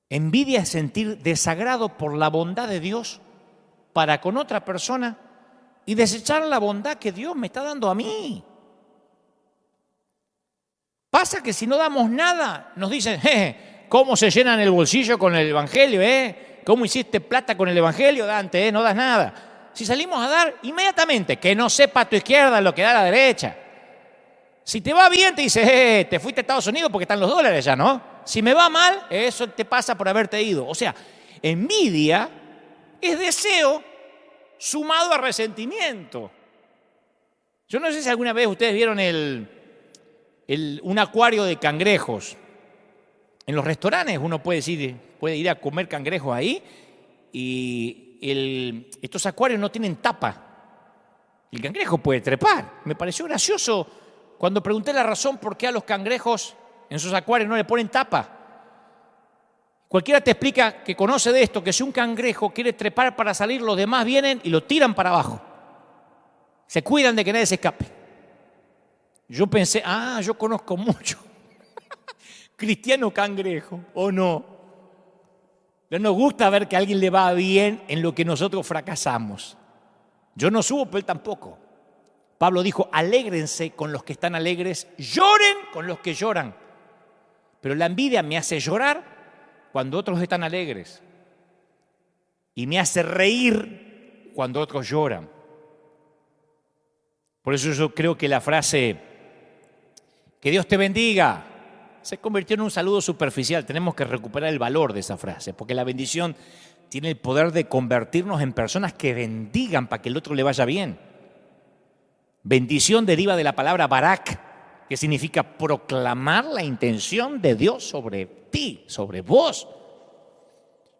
Envidia es sentir desagrado por la bondad de Dios para con otra persona y desechar la bondad que Dios me está dando a mí. Pasa que si no damos nada, nos dicen, ¿Cómo se llenan el bolsillo con el Evangelio, ¿Cómo hiciste plata con el Evangelio, Dante, No das nada. Si salimos a dar inmediatamente, que no sepa a tu izquierda lo que da a la derecha. Si te va bien, te dice, te fuiste a Estados Unidos porque están los dólares ya, ¿no? Si me va mal, eso te pasa por haberte ido. O sea, envidia es deseo sumado a resentimiento. Yo no sé si alguna vez ustedes vieron un acuario de cangrejos. En los restaurantes uno puede ir a comer cangrejos ahí y estos acuarios no tienen tapa. El cangrejo puede trepar. Me pareció gracioso cuando pregunté la razón por qué a los cangrejos en sus acuarios no le ponen tapa. Cualquiera te explica que conoce de esto, que si un cangrejo quiere trepar para salir, los demás vienen y lo tiran para abajo. Se cuidan de que nadie se escape. Yo pensé, yo conozco mucho cristiano cangrejo, ¿o no? No nos gusta ver que a alguien le va bien en lo que nosotros fracasamos. Yo no subo, pero él tampoco. Pablo dijo, alégrense con los que están alegres, lloren con los que lloran. Pero la envidia me hace llorar cuando otros están alegres y me hace reír cuando otros lloran. Por eso yo creo que la frase, que Dios te bendiga, se convirtió en un saludo superficial. Tenemos que recuperar el valor de esa frase, porque la bendición tiene el poder de convertirnos en personas que bendigan para que el otro le vaya bien. Bendición deriva de la palabra barak, que significa proclamar la intención de Dios sobre ti, sobre vos.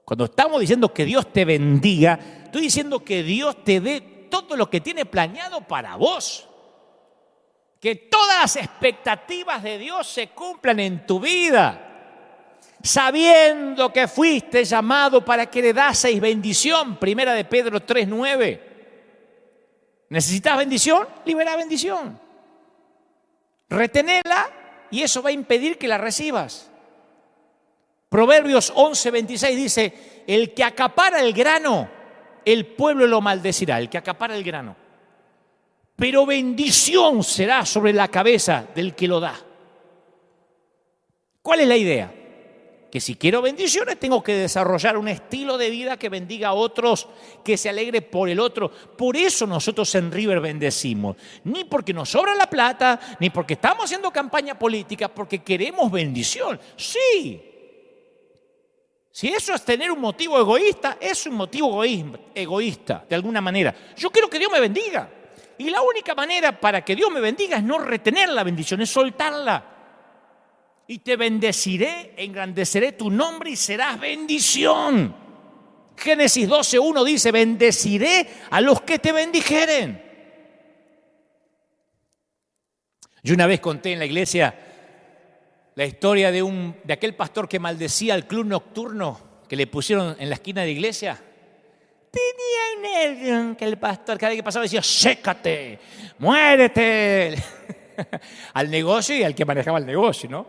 Cuando estamos diciendo que Dios te bendiga, estoy diciendo que Dios te dé todo lo que tiene planeado para vos. Que todas las expectativas de Dios se cumplan en tu vida, sabiendo que fuiste llamado para que heredaseis bendición. Primera de Pedro 3:9. ¿Necesitas bendición? Libera bendición. Retenela y eso va a impedir que la recibas. Proverbios 11:26 dice, el que acapara el grano, el pueblo lo maldecirá. El que acapara el grano. Pero bendición será sobre la cabeza del que lo da. ¿Cuál es la idea? Que si quiero bendiciones tengo que desarrollar un estilo de vida que bendiga a otros, que se alegre por el otro. Por eso nosotros en River bendecimos. Ni porque nos sobra la plata, ni porque estamos haciendo campaña política, porque queremos bendición. Sí. Si eso es tener un motivo egoísta, es un motivo egoísta, de alguna manera. Yo quiero que Dios me bendiga. Y la única manera para que Dios me bendiga es no retener la bendición, es soltarla. Y te bendeciré, engrandeceré tu nombre y serás bendición. Génesis 12:1 dice, bendeciré a los que te bendijeren. Yo una vez conté en la iglesia la historia de aquel pastor que maldecía al club nocturno que le pusieron en la esquina de la iglesia. Tenía un que el pastor cada vez que pasaba decía, sécate, muérete al negocio y al que manejaba el negocio, ¿no?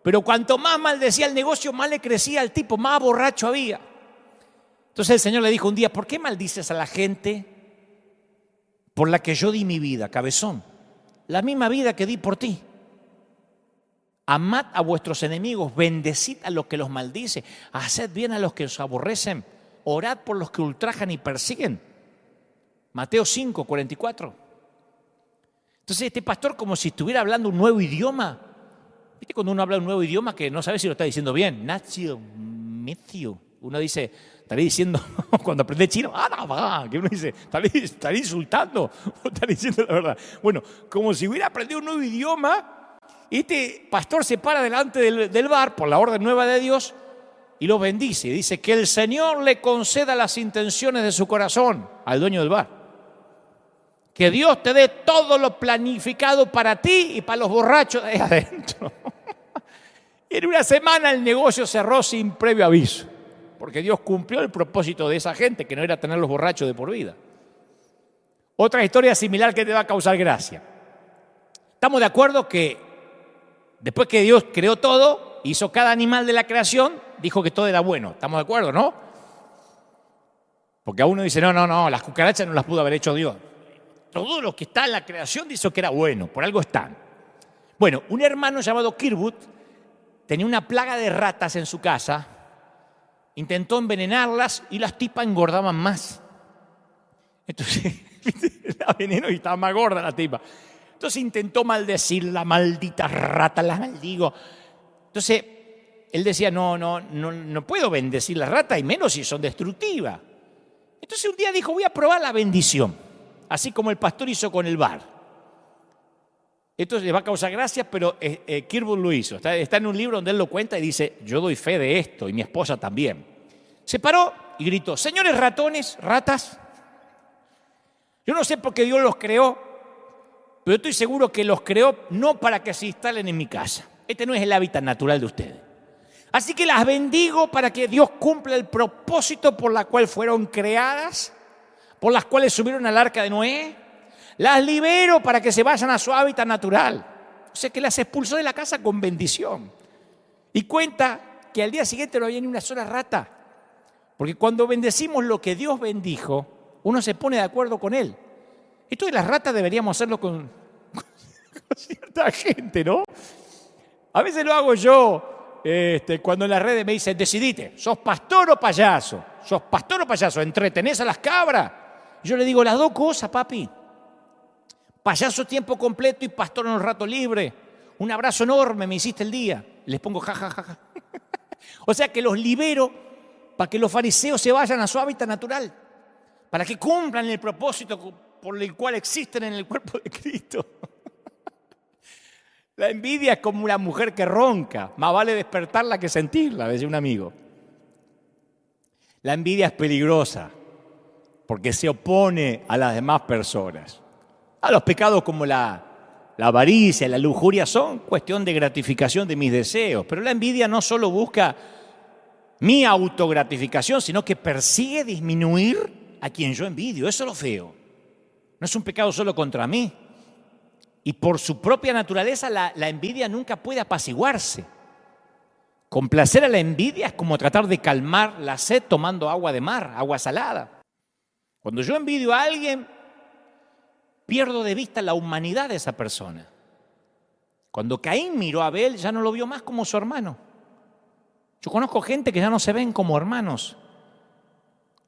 Pero cuanto más maldecía el negocio, más le crecía al tipo, más borracho había. Entonces el Señor le dijo un día, ¿por qué maldices a la gente por la que yo di mi vida, cabezón? La misma vida que di por ti. Amad a vuestros enemigos, bendecid a los que los maldice, haced bien a los que os aborrecen. Orad por los que ultrajan y persiguen. Mateo 5:44. Entonces este pastor como si estuviera hablando un nuevo idioma. ¿Viste cuando uno habla un nuevo idioma que no sabe si lo está diciendo bien? Nacio, Matthew. Uno dice, estaré diciendo, cuando aprende chino, que uno dice, estaré insultando o estaré diciendo la verdad. Bueno, como si hubiera aprendido un nuevo idioma, este pastor se para delante del bar por la orden nueva de Dios y lo bendice. Dice que el Señor le conceda las intenciones de su corazón al dueño del bar. Que Dios te dé todo lo planificado para ti y para los borrachos de ahí adentro. Y en una semana el negocio cerró sin previo aviso. Porque Dios cumplió el propósito de esa gente, que no era tener los borrachos de por vida. Otra historia similar que te va a causar gracia. Estamos de acuerdo que después que Dios creó todo, hizo cada animal de la creación, dijo que todo era bueno. ¿Estamos de acuerdo, no? Porque a uno dice, no, las cucarachas no las pudo haber hecho Dios. Todo lo que está en la creación dice que era bueno, por algo están. Bueno, un hermano llamado Kirkwood tenía una plaga de ratas en su casa, intentó envenenarlas y las tipas engordaban más. Entonces, la veneno y estaba más gorda la tipa. Entonces intentó maldecir la maldita rata, la maldigo. Entonces, él decía, no puedo bendecir las ratas, y menos si son destructivas. Entonces un día dijo, voy a probar la bendición, así como el pastor hizo con el bar. Esto le va a causar gracia, pero Kirby lo hizo. Está en un libro donde él lo cuenta y dice, yo doy fe de esto, y mi esposa también. Se paró y gritó, señores ratones, ratas, yo no sé por qué Dios los creó, pero estoy seguro que los creó no para que se instalen en mi casa. Este no es el hábitat natural de ustedes. Así que las bendigo para que Dios cumpla el propósito por la cual fueron creadas, por las cuales subieron al arca de Noé. Las libero para que se vayan a su hábitat natural. O sea que las expulsó de la casa con bendición. Y cuenta que al día siguiente no había ni una sola rata. Porque cuando bendecimos lo que Dios bendijo, uno se pone de acuerdo con Él. Esto de las ratas deberíamos hacerlo con cierta gente, ¿no? A veces lo hago yo cuando en las redes me dicen, decidite, ¿sos pastor o payaso? ¿Sos pastor o payaso? ¿Entretenés a las cabras? Yo le digo, las dos cosas, papi. Payaso tiempo completo y pastor en un rato libre. Un abrazo enorme, me hiciste el día. Les pongo jajaja. O sea que los libero para que los fariseos se vayan a su hábitat natural, para que cumplan el propósito por el cual existen en el cuerpo de Cristo. La envidia es como una mujer que ronca, más vale despertarla que sentirla, decía un amigo. La envidia es peligrosa porque se opone a las demás personas. A los pecados como la avaricia, la lujuria son cuestión de gratificación de mis deseos, pero la envidia no solo busca mi autogratificación, sino que persigue disminuir a quien yo envidio. Eso es lo feo. No es un pecado solo contra mí. Y por su propia naturaleza la envidia nunca puede apaciguarse. Complacer a la envidia es como tratar de calmar la sed tomando agua de mar, agua salada. Cuando yo envidio a alguien, pierdo de vista la humanidad de esa persona. Cuando Caín miró a Abel, ya no lo vio más como su hermano. Yo conozco gente que ya no se ven como hermanos.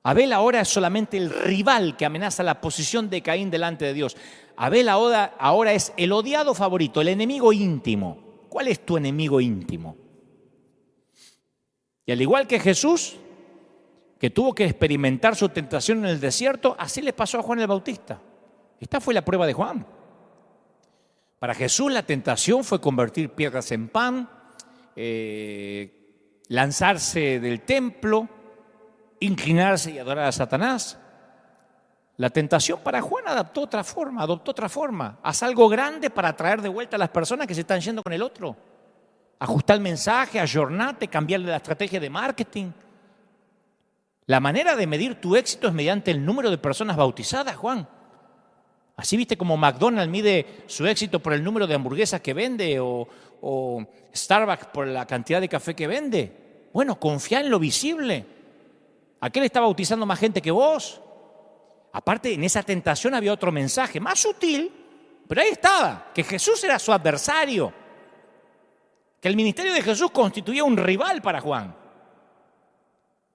Abel ahora es solamente el rival que amenaza la posición de Caín delante de Dios. Abel ahora es el odiado favorito, el enemigo íntimo. ¿Cuál es tu enemigo íntimo? Y al igual que Jesús, que tuvo que experimentar su tentación en el desierto, así le pasó a Juan el Bautista. Esta fue la prueba de Juan. Para Jesús la tentación fue convertir piedras en pan, lanzarse del templo, inclinarse y adorar a Satanás. La tentación para Juan adoptó otra forma. Haz algo grande para traer de vuelta a las personas que se están yendo con el otro. Ajustar el mensaje, ayornarte, cambiarle la estrategia de marketing. La manera de medir tu éxito es mediante el número de personas bautizadas, Juan. Así viste como McDonald's mide su éxito por el número de hamburguesas que vende o Starbucks por la cantidad de café que vende. Bueno, confía en lo visible. Aquel está bautizando más gente que vos. Aparte, en esa tentación había otro mensaje, más sutil, pero ahí estaba, que Jesús era su adversario, que el ministerio de Jesús constituía un rival para Juan.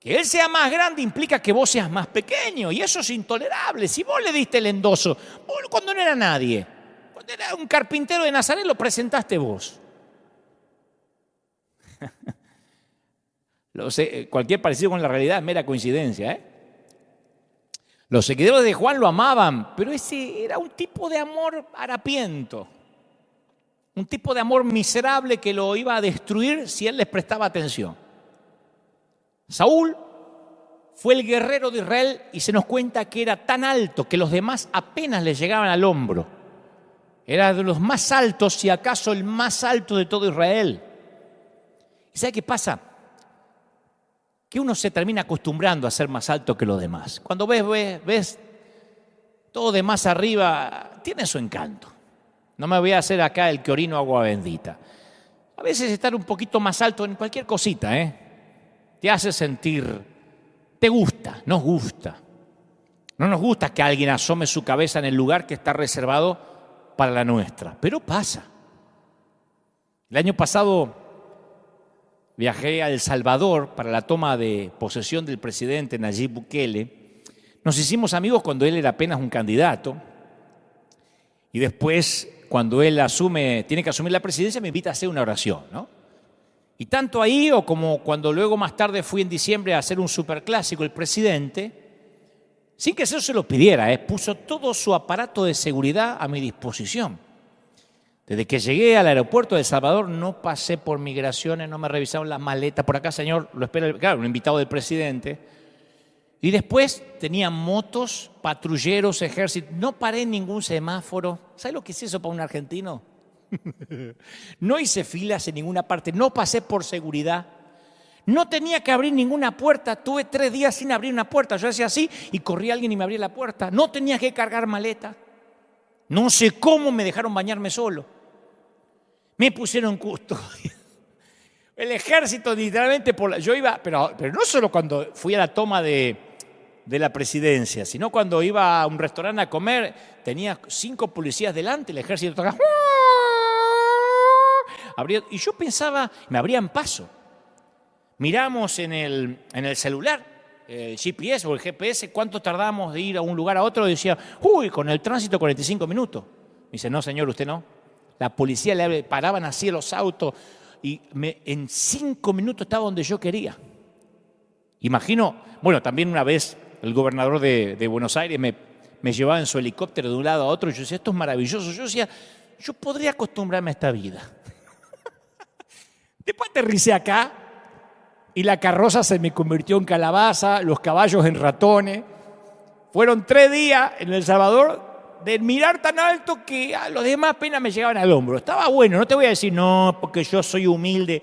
Que él sea más grande implica que vos seas más pequeño, y eso es intolerable. Si vos le diste el endoso, vos cuando no era nadie, cuando era un carpintero de Nazaret, lo presentaste vos. Cualquier parecido con la realidad es mera coincidencia, ¿eh? Los seguidores de Juan lo amaban, pero ese era un tipo de amor harapiento, un tipo de amor miserable que lo iba a destruir si él les prestaba atención. Saúl fue el guerrero de Israel y se nos cuenta que era tan alto que los demás apenas le llegaban al hombro. Era de los más altos, si acaso el más alto de todo Israel. ¿Y sabe qué pasa? Que uno se termina acostumbrando a ser más alto que los demás. Cuando ves todo de más arriba, tiene su encanto. No me voy a hacer acá el que orino agua bendita. A veces estar un poquito más alto en cualquier cosita, te hace sentir, te gusta, nos gusta. No nos gusta que alguien asome su cabeza en el lugar que está reservado para la nuestra, pero pasa. El año pasado viajé a El Salvador para la toma de posesión del presidente Nayib Bukele. Nos hicimos amigos cuando él era apenas un candidato y después, cuando él tiene que asumir la presidencia, me invita a hacer una oración, ¿no? Y tanto ahí o como cuando luego más tarde fui en diciembre a hacer un superclásico, el presidente, sin que eso se lo pidiera, puso todo su aparato de seguridad a mi disposición. Desde que llegué al aeropuerto de El Salvador no pasé por migraciones, no me revisaron las maletas. Por acá, señor, lo espera, claro, un invitado del presidente. Y después tenía motos, patrulleros, ejército. No paré en ningún semáforo. ¿Sabe lo que es eso para un argentino? No hice filas en ninguna parte, no pasé por seguridad. No tenía que abrir ninguna puerta. Tuve 3 días sin abrir una puerta. Yo hacía así y corría alguien y me abría la puerta. No tenía que cargar maleta. No sé cómo me dejaron bañarme solo. Me pusieron custodia. El ejército literalmente yo iba, pero no solo cuando fui a la toma de la presidencia, sino cuando iba a un restaurante a comer, tenía 5 policías delante, el ejército tocaba, y yo pensaba, me abrían paso. Miramos en el celular, el GPS o el GPS, cuánto tardamos de ir a un lugar a otro, y decía, con el tránsito 45 minutos. Me dice, no señor, usted no. La policía le paraban así los autos y en 5 minutos estaba donde yo quería. Imagino, bueno, también una vez el gobernador de Buenos Aires me llevaba en su helicóptero de un lado a otro y yo decía, esto es maravilloso. Yo decía, yo podría acostumbrarme a esta vida. Después aterricé acá y la carroza se me convirtió en calabaza, los caballos en ratones. Fueron 3 días en El Salvador de mirar tan alto que a los demás apenas me llegaban al hombro. Estaba bueno, no te voy a decir, no, porque yo soy humilde.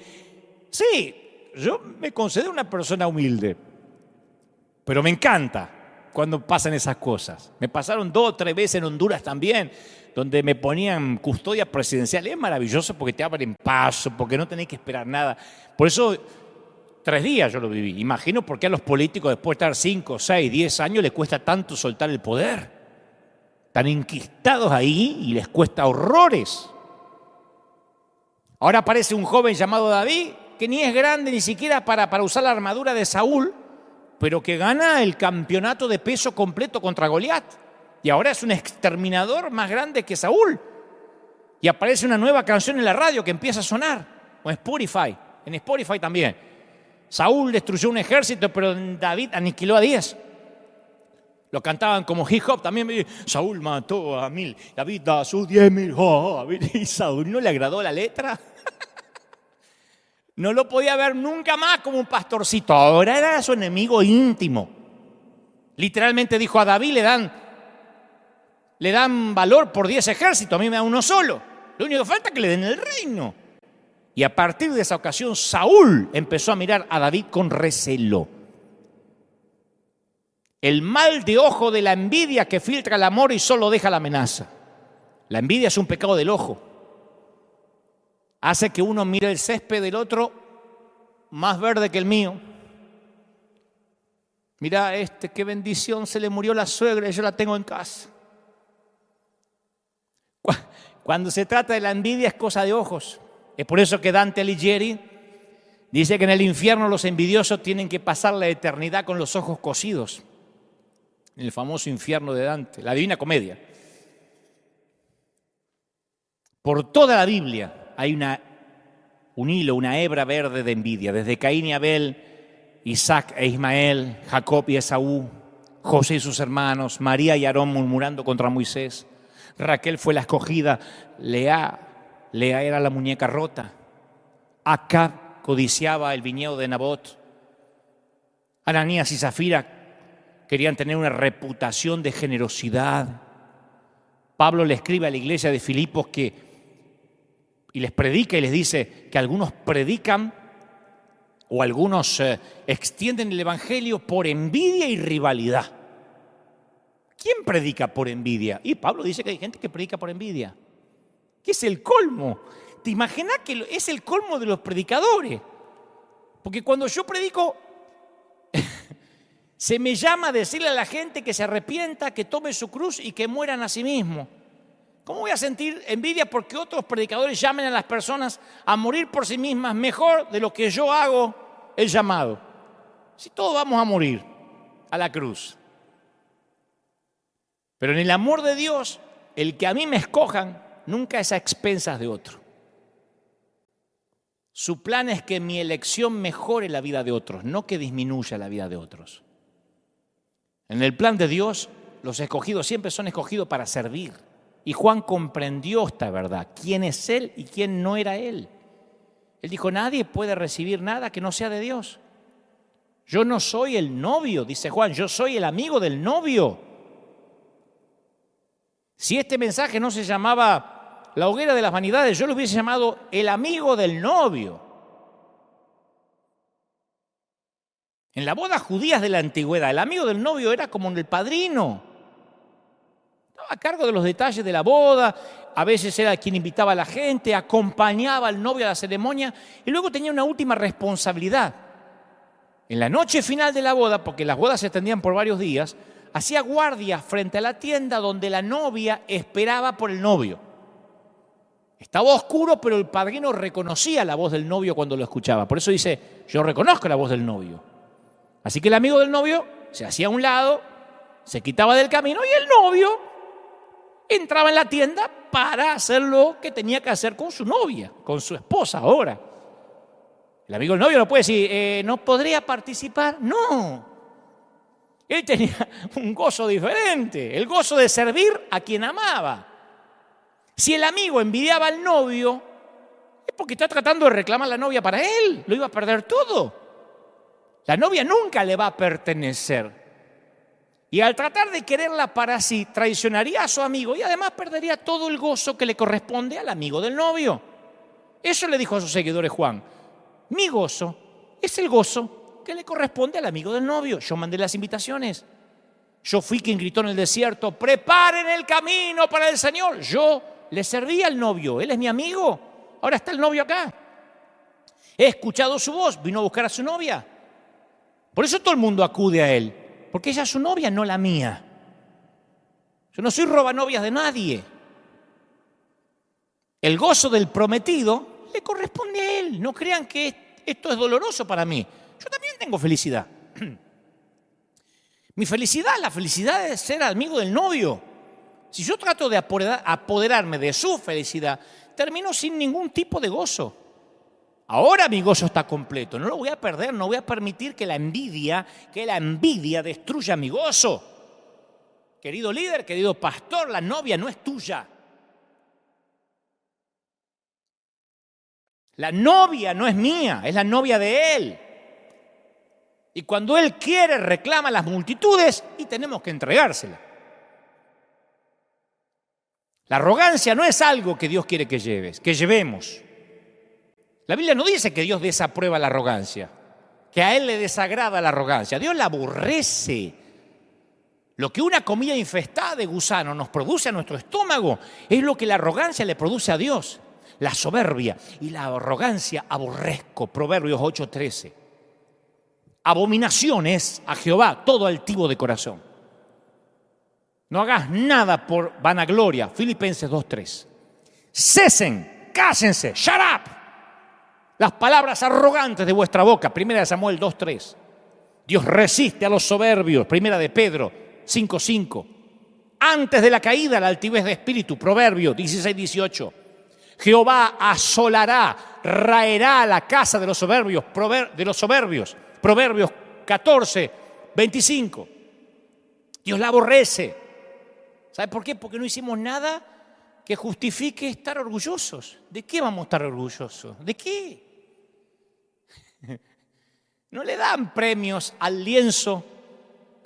Sí, yo me considero una persona humilde, pero me encanta cuando pasan esas cosas. Me pasaron 2 o 3 veces en Honduras también, donde me ponían custodia presidencial. Es maravilloso porque te abren paso, porque no tenés que esperar nada. Por eso 3 días yo lo viví. Imagino por qué a los políticos después de estar 5, 6, 10 años les cuesta tanto soltar el poder. Están enquistados ahí y les cuesta horrores. Ahora aparece un joven llamado David, que ni es grande ni siquiera para usar la armadura de Saúl, pero que gana el campeonato de peso completo contra Goliat. Y ahora es un exterminador más grande que Saúl. Y aparece una nueva canción en la radio que empieza a sonar, o en Spotify también. Saúl destruyó un ejército, pero David aniquiló a 10. Lo cantaban como hip hop también. Saúl mató a 1000, David a sus 10.000. Y Saúl no le agradó la letra. No lo podía ver nunca más como un pastorcito. Ahora era su enemigo íntimo. Literalmente dijo, a David le dan valor por 10 ejércitos, a mí me da uno solo. Lo único que falta es que le den el reino. Y a partir de esa ocasión, Saúl empezó a mirar a David con recelo. El mal de ojo de la envidia que filtra el amor y solo deja la amenaza. La envidia es un pecado del ojo. Hace que uno mire el césped del otro más verde que el mío. Mira qué bendición, se le murió la suegra y yo la tengo en casa. Cuando se trata de la envidia es cosa de ojos. Es por eso que Dante Alighieri dice que en el infierno los envidiosos tienen que pasar la eternidad con los ojos cosidos. En el famoso infierno de Dante, la Divina Comedia. Por toda la Biblia hay un hilo, una hebra verde de envidia, desde Caín y Abel, Isaac e Ismael, Jacob y Esaú, José y sus hermanos, María y Aarón murmurando contra Moisés. Raquel fue la escogida, Lea era la muñeca rota. Acab codiciaba el viñedo de Nabot. Ananías y Zafira querían tener una reputación de generosidad. Pablo le escribe a la iglesia de Filipos y les predica y les dice que algunos predican o algunos extienden el evangelio por envidia y rivalidad. ¿Quién predica por envidia? Y Pablo dice que hay gente que predica por envidia. ¿Qué es el colmo? ¿Te imaginas que es el colmo de los predicadores? Porque cuando yo predico, se me llama a decirle a la gente que se arrepienta, que tome su cruz y que mueran a sí mismos. ¿Cómo voy a sentir envidia porque otros predicadores llamen a las personas a morir por sí mismas mejor de lo que yo hago el llamado? Si todos vamos a morir a la cruz. Pero en el amor de Dios, el que a mí me escojan nunca es a expensas de otro. Su plan es que mi elección mejore la vida de otros, no que disminuya la vida de otros. En el plan de Dios, los escogidos siempre son escogidos para servir. Y Juan comprendió esta verdad, quién es él y quién no era él. Él dijo, nadie puede recibir nada que no sea de Dios. Yo no soy el novio, dice Juan, yo soy el amigo del novio. Si este mensaje no se llamaba la hoguera de las vanidades, yo lo hubiese llamado el amigo del novio. En las bodas judías de la antigüedad, el amigo del novio era como el padrino. Estaba a cargo de los detalles de la boda, a veces era quien invitaba a la gente, acompañaba al novio a la ceremonia y luego tenía una última responsabilidad. En la noche final de la boda, porque las bodas se extendían por varios días, hacía guardia frente a la tienda donde la novia esperaba por el novio. Estaba oscuro, pero el padrino reconocía la voz del novio cuando lo escuchaba. Por eso dice, yo reconozco la voz del novio. Así que el amigo del novio se hacía a un lado, se quitaba del camino y el novio entraba en la tienda para hacer lo que tenía que hacer con su novia, con su esposa ahora. El amigo del novio no puede decir, ¿no podría participar? No. Él tenía un gozo diferente, el gozo de servir a quien amaba. Si el amigo envidiaba al novio, es porque está tratando de reclamar a la novia para él, lo iba a perder todo. La novia nunca le va a pertenecer. Y al tratar de quererla para sí, traicionaría a su amigo y además perdería todo el gozo que le corresponde al amigo del novio. Eso le dijo a sus seguidores Juan. Mi gozo es el gozo que le corresponde al amigo del novio. Yo mandé las invitaciones. Yo fui quien gritó en el desierto, preparen el camino para el Señor. Yo le serví al novio, él es mi amigo. Ahora está el novio acá. He escuchado su voz, vino a buscar a su novia. Por eso todo el mundo acude a él, porque ella es su novia, no la mía. Yo no soy robanovias de nadie. El gozo del prometido le corresponde a él. No crean que esto es doloroso para mí. Yo también tengo felicidad. Mi felicidad, la felicidad de ser amigo del novio. Si yo trato de apoderarme de su felicidad, termino sin ningún tipo de gozo. Ahora mi gozo está completo, no lo voy a perder, no voy a permitir que la envidia destruya mi gozo. Querido líder, querido pastor, la novia no es tuya. La novia no es mía, es la novia de él. Y cuando él quiere, reclama a las multitudes y tenemos que entregársela. La arrogancia no es algo que Dios quiere que llevemos. La Biblia no dice que Dios desaprueba la arrogancia, que a Él le desagrada la arrogancia. Dios la aborrece. Lo que una comida infestada de gusano nos produce a nuestro estómago es lo que la arrogancia le produce a Dios. La soberbia y la arrogancia aborrezco. Proverbios 8:13. Abominación es a Jehová todo altivo de corazón. No hagas nada por vanagloria. Filipenses 2:3. Cesen, cállense, shut up. Las palabras arrogantes de vuestra boca. 1 Samuel 2:3. Dios resiste a los soberbios. 1 de Pedro 5:5. Antes de la caída, la altivez de espíritu. Proverbios 16:18. Jehová asolará, raerá a la casa de los soberbios. Proverbios 14:25. Dios la aborrece. ¿Sabe por qué? Porque no hicimos nada que justifique estar orgullosos. ¿De qué vamos a estar orgullosos? ¿De qué? No le dan premios al lienzo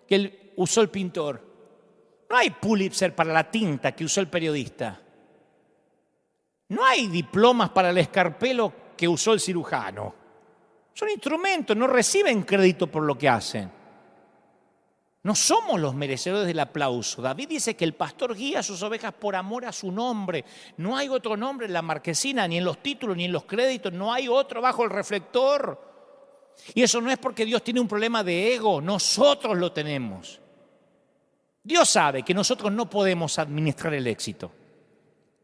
que usó el pintor. No hay Pulitzer para la tinta que usó el periodista. No hay diplomas para el escarpelo que usó el cirujano. Son instrumentos, no reciben crédito por lo que hacen. No somos los merecedores del aplauso. David dice que el pastor guía a sus ovejas por amor a su nombre. No hay otro nombre en la marquesina, ni en los títulos, ni en los créditos. No hay otro bajo el reflector. Y eso no es porque Dios tiene un problema de ego. Nosotros lo tenemos. Dios sabe que nosotros no podemos administrar el éxito.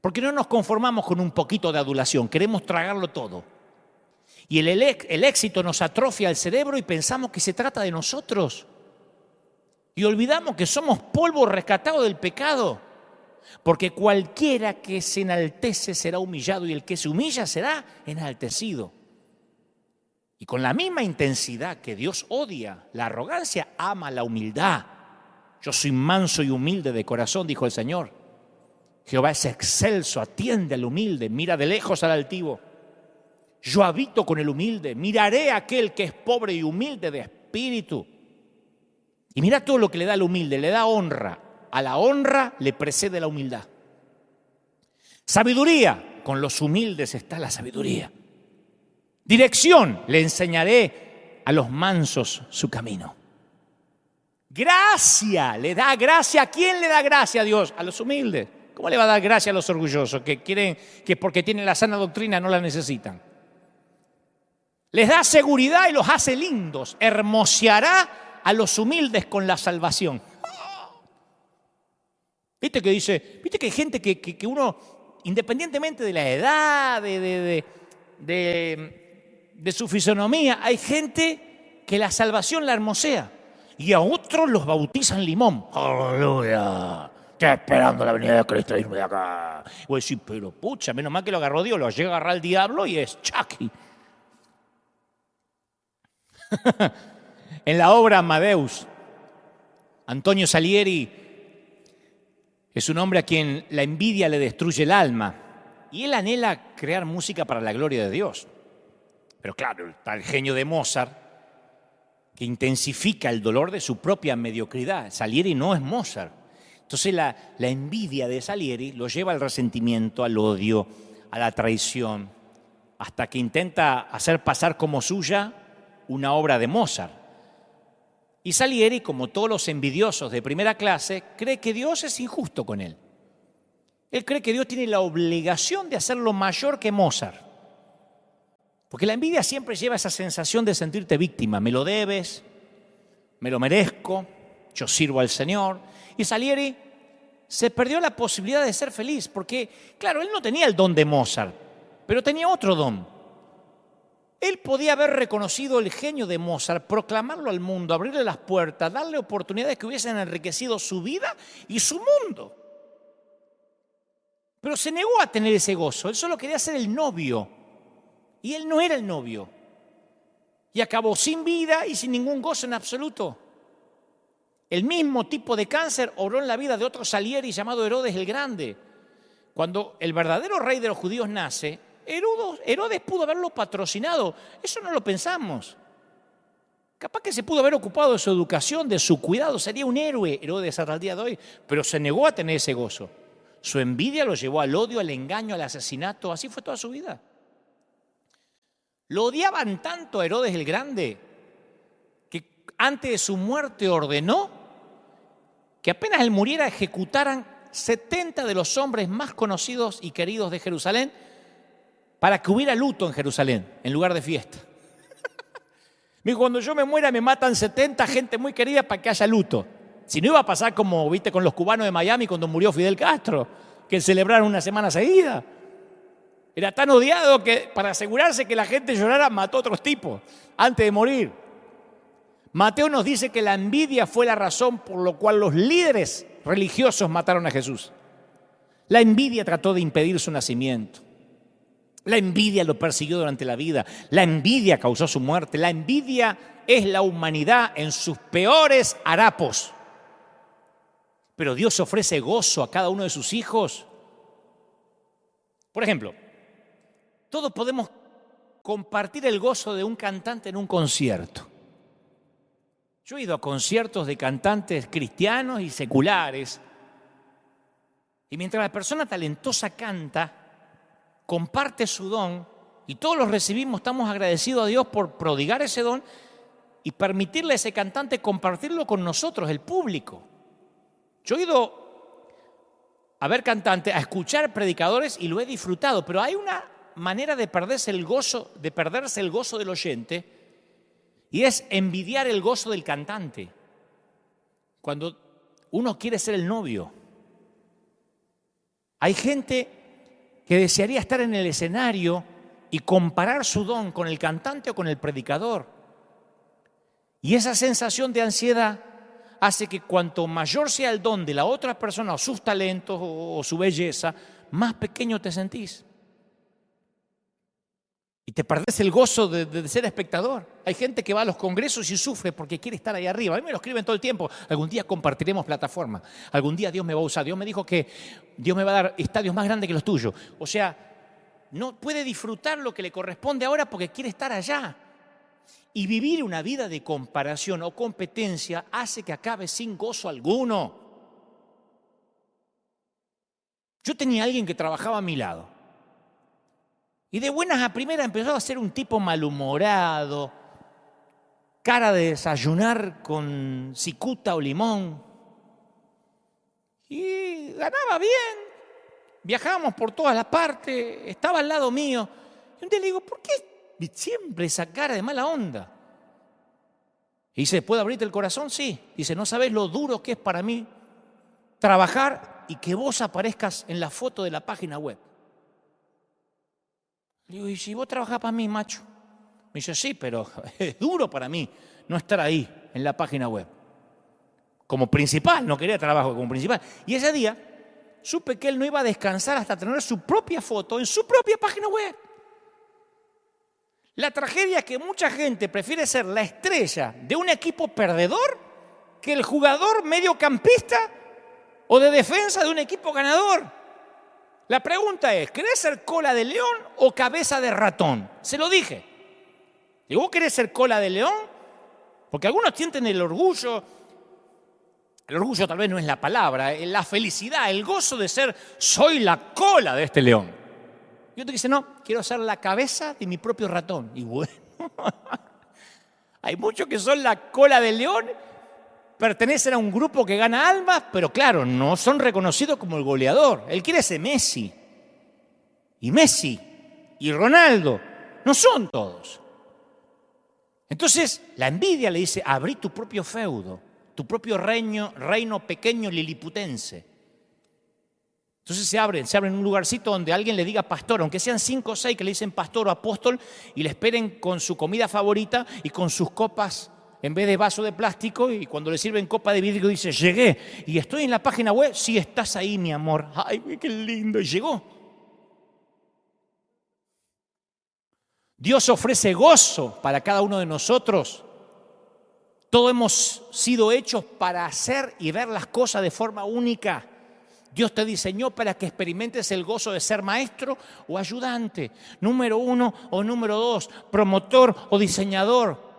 Porque no nos conformamos con un poquito de adulación, queremos tragarlo todo. Y el éxito nos atrofia el cerebro y pensamos que se trata de nosotros. Y olvidamos que somos polvo rescatado del pecado. Porque cualquiera que se enaltece será humillado y el que se humilla será enaltecido. Y con la misma intensidad que Dios odia la arrogancia, ama la humildad. Yo soy manso y humilde de corazón, dijo el Señor. Jehová es excelso, atiende al humilde, mira de lejos al altivo. Yo habito con el humilde, miraré a aquel que es pobre y humilde de espíritu. Y mira todo lo que le da al humilde, le da honra. A la honra le precede la humildad. Sabiduría, con los humildes está la sabiduría. Dirección, le enseñaré a los mansos su camino. Gracia, le da gracia. ¿A quién le da gracia a Dios? A los humildes. ¿Cómo le va a dar gracia a los orgullosos que creen que porque tienen la sana doctrina no la necesitan? Les da seguridad y los hace lindos. Hermoseará a los humildes con la salvación. ¿Viste que hay gente que uno, independientemente de la edad, de su fisonomía, hay gente que la salvación la hermosea y a otros los bautizan limón. ¡Aleluya! Estoy esperando la venida de Cristo, irme de acá. Y voy a decir, pero pucha, menos mal que lo agarró Dios, lo llega a agarrar el diablo y es Chucky. En la obra Amadeus, Antonio Salieri es un hombre a quien la envidia le destruye el alma y él anhela crear música para la gloria de Dios. Pero claro, está el genio de Mozart que intensifica el dolor de su propia mediocridad. Salieri no es Mozart. Entonces la envidia de Salieri lo lleva al resentimiento, al odio, a la traición, hasta que intenta hacer pasar como suya una obra de Mozart. Y Salieri, como todos los envidiosos de primera clase, cree que Dios es injusto con él. Él cree que Dios tiene la obligación de hacerlo mayor que Mozart. Porque la envidia siempre lleva esa sensación de sentirte víctima. Me lo debes, me lo merezco, yo sirvo al Señor. Y Salieri se perdió la posibilidad de ser feliz porque, claro, él no tenía el don de Mozart, pero tenía otro don. Él podía haber reconocido el genio de Mozart, proclamarlo al mundo, abrirle las puertas, darle oportunidades que hubiesen enriquecido su vida y su mundo. Pero se negó a tener ese gozo. Él solo quería ser el novio. Y él no era el novio. Y acabó sin vida y sin ningún gozo en absoluto. El mismo tipo de cáncer obró en la vida de otro Salieri llamado Herodes el Grande. Cuando el verdadero rey de los judíos nace, Herodes pudo haberlo patrocinado. Eso no lo pensamos. Capaz que se pudo haber ocupado de su educación, de su cuidado. Sería un héroe Herodes hasta el día de hoy. Pero se negó a tener ese gozo. Su envidia lo llevó al odio, al engaño, al asesinato. Así fue toda su vida. Lo odiaban tanto a Herodes el Grande que antes de su muerte ordenó que apenas él muriera ejecutaran 70 de los hombres más conocidos y queridos de Jerusalén para que hubiera luto en Jerusalén, en lugar de fiesta. Me dijo, cuando yo me muera me matan 70 gente muy querida para que haya luto. Si no iba a pasar como, viste, con los cubanos de Miami cuando murió Fidel Castro, que celebraron una semana seguida. Era tan odiado que para asegurarse que la gente llorara mató a otros tipos antes de morir. Mateo nos dice que la envidia fue la razón por la cual los líderes religiosos mataron a Jesús. La envidia trató de impedir su nacimiento. La envidia lo persiguió durante la vida. La envidia causó su muerte. La envidia es la humanidad en sus peores harapos. Pero Dios ofrece gozo a cada uno de sus hijos. Por ejemplo, todos podemos compartir el gozo de un cantante en un concierto. Yo he ido a conciertos de cantantes cristianos y seculares. Y mientras la persona talentosa canta, comparte su don y todos los recibimos, estamos agradecidos a Dios por prodigar ese don y permitirle a ese cantante compartirlo con nosotros, el público. Yo he ido a ver cantantes, a escuchar predicadores y lo he disfrutado, pero hay una manera de perderse el gozo del oyente y es envidiar el gozo del cantante. Cuando uno quiere ser el novio, hay gente que desearía estar en el escenario y comparar su don con el cantante o con el predicador. Y esa sensación de ansiedad hace que cuanto mayor sea el don de la otra persona o sus talentos o su belleza, más pequeño te sentís. Y te perdés el gozo de ser espectador. Hay gente que va a los congresos y sufre porque quiere estar ahí arriba. A mí me lo escriben todo el tiempo. Algún día compartiremos plataforma. Algún día Dios me va a usar. Dios me dijo que Dios me va a dar estadios más grandes que los tuyos. O sea, no puede disfrutar lo que le corresponde ahora porque quiere estar allá. Y vivir una vida de comparación o competencia hace que acabe sin gozo alguno. Yo tenía a alguien que trabajaba a mi lado. Y de buenas a primeras empezó a ser un tipo malhumorado, cara de desayunar con cicuta o limón. Y ganaba bien, viajábamos por todas las partes, estaba al lado mío. Y un día le digo, ¿por qué siempre esa cara de mala onda? Y dice, ¿puedo abrirte el corazón? Sí. Dice, no sabés lo duro que es para mí trabajar y que vos aparezcas en la foto de la página web. Le digo, ¿y si vos trabajás para mí, macho? Me dice, sí, pero es duro para mí no estar ahí en la página web. Como principal, no quería trabajo como principal. Y ese día supe que él no iba a descansar hasta tener su propia foto en su propia página web. La tragedia es que mucha gente prefiere ser la estrella de un equipo perdedor que el jugador mediocampista o de defensa de un equipo ganador. La pregunta es, ¿querés ser cola de león o cabeza de ratón? Se lo dije. ¿Y vos querés ser cola de león? Porque algunos sienten el orgullo tal vez no es la palabra, la felicidad, el gozo de ser, soy la cola de este león. Y otro dice, no, quiero ser la cabeza de mi propio ratón. Y bueno, hay muchos que son la cola del león, pertenecen a un grupo que gana almas, pero claro, no son reconocidos como el goleador. Él quiere ser Messi. Y Messi y Ronaldo no son todos. Entonces, la envidia le dice, abrí tu propio feudo, tu propio reino pequeño liliputense. Entonces se abren en un lugarcito donde alguien le diga pastor, aunque sean 5 o 6 que le dicen pastor o apóstol, y le esperen con su comida favorita y con sus copas en vez de vaso de plástico, y cuando le sirven copa de vidrio dice, llegué, y estoy en la página web, sí, estás ahí, mi amor. Ay, qué lindo, y llegó. Dios ofrece gozo para cada uno de nosotros. Todos hemos sido hechos para hacer y ver las cosas de forma única. Dios te diseñó para que experimentes el gozo de ser maestro o ayudante, número 1 o número 2, promotor o diseñador.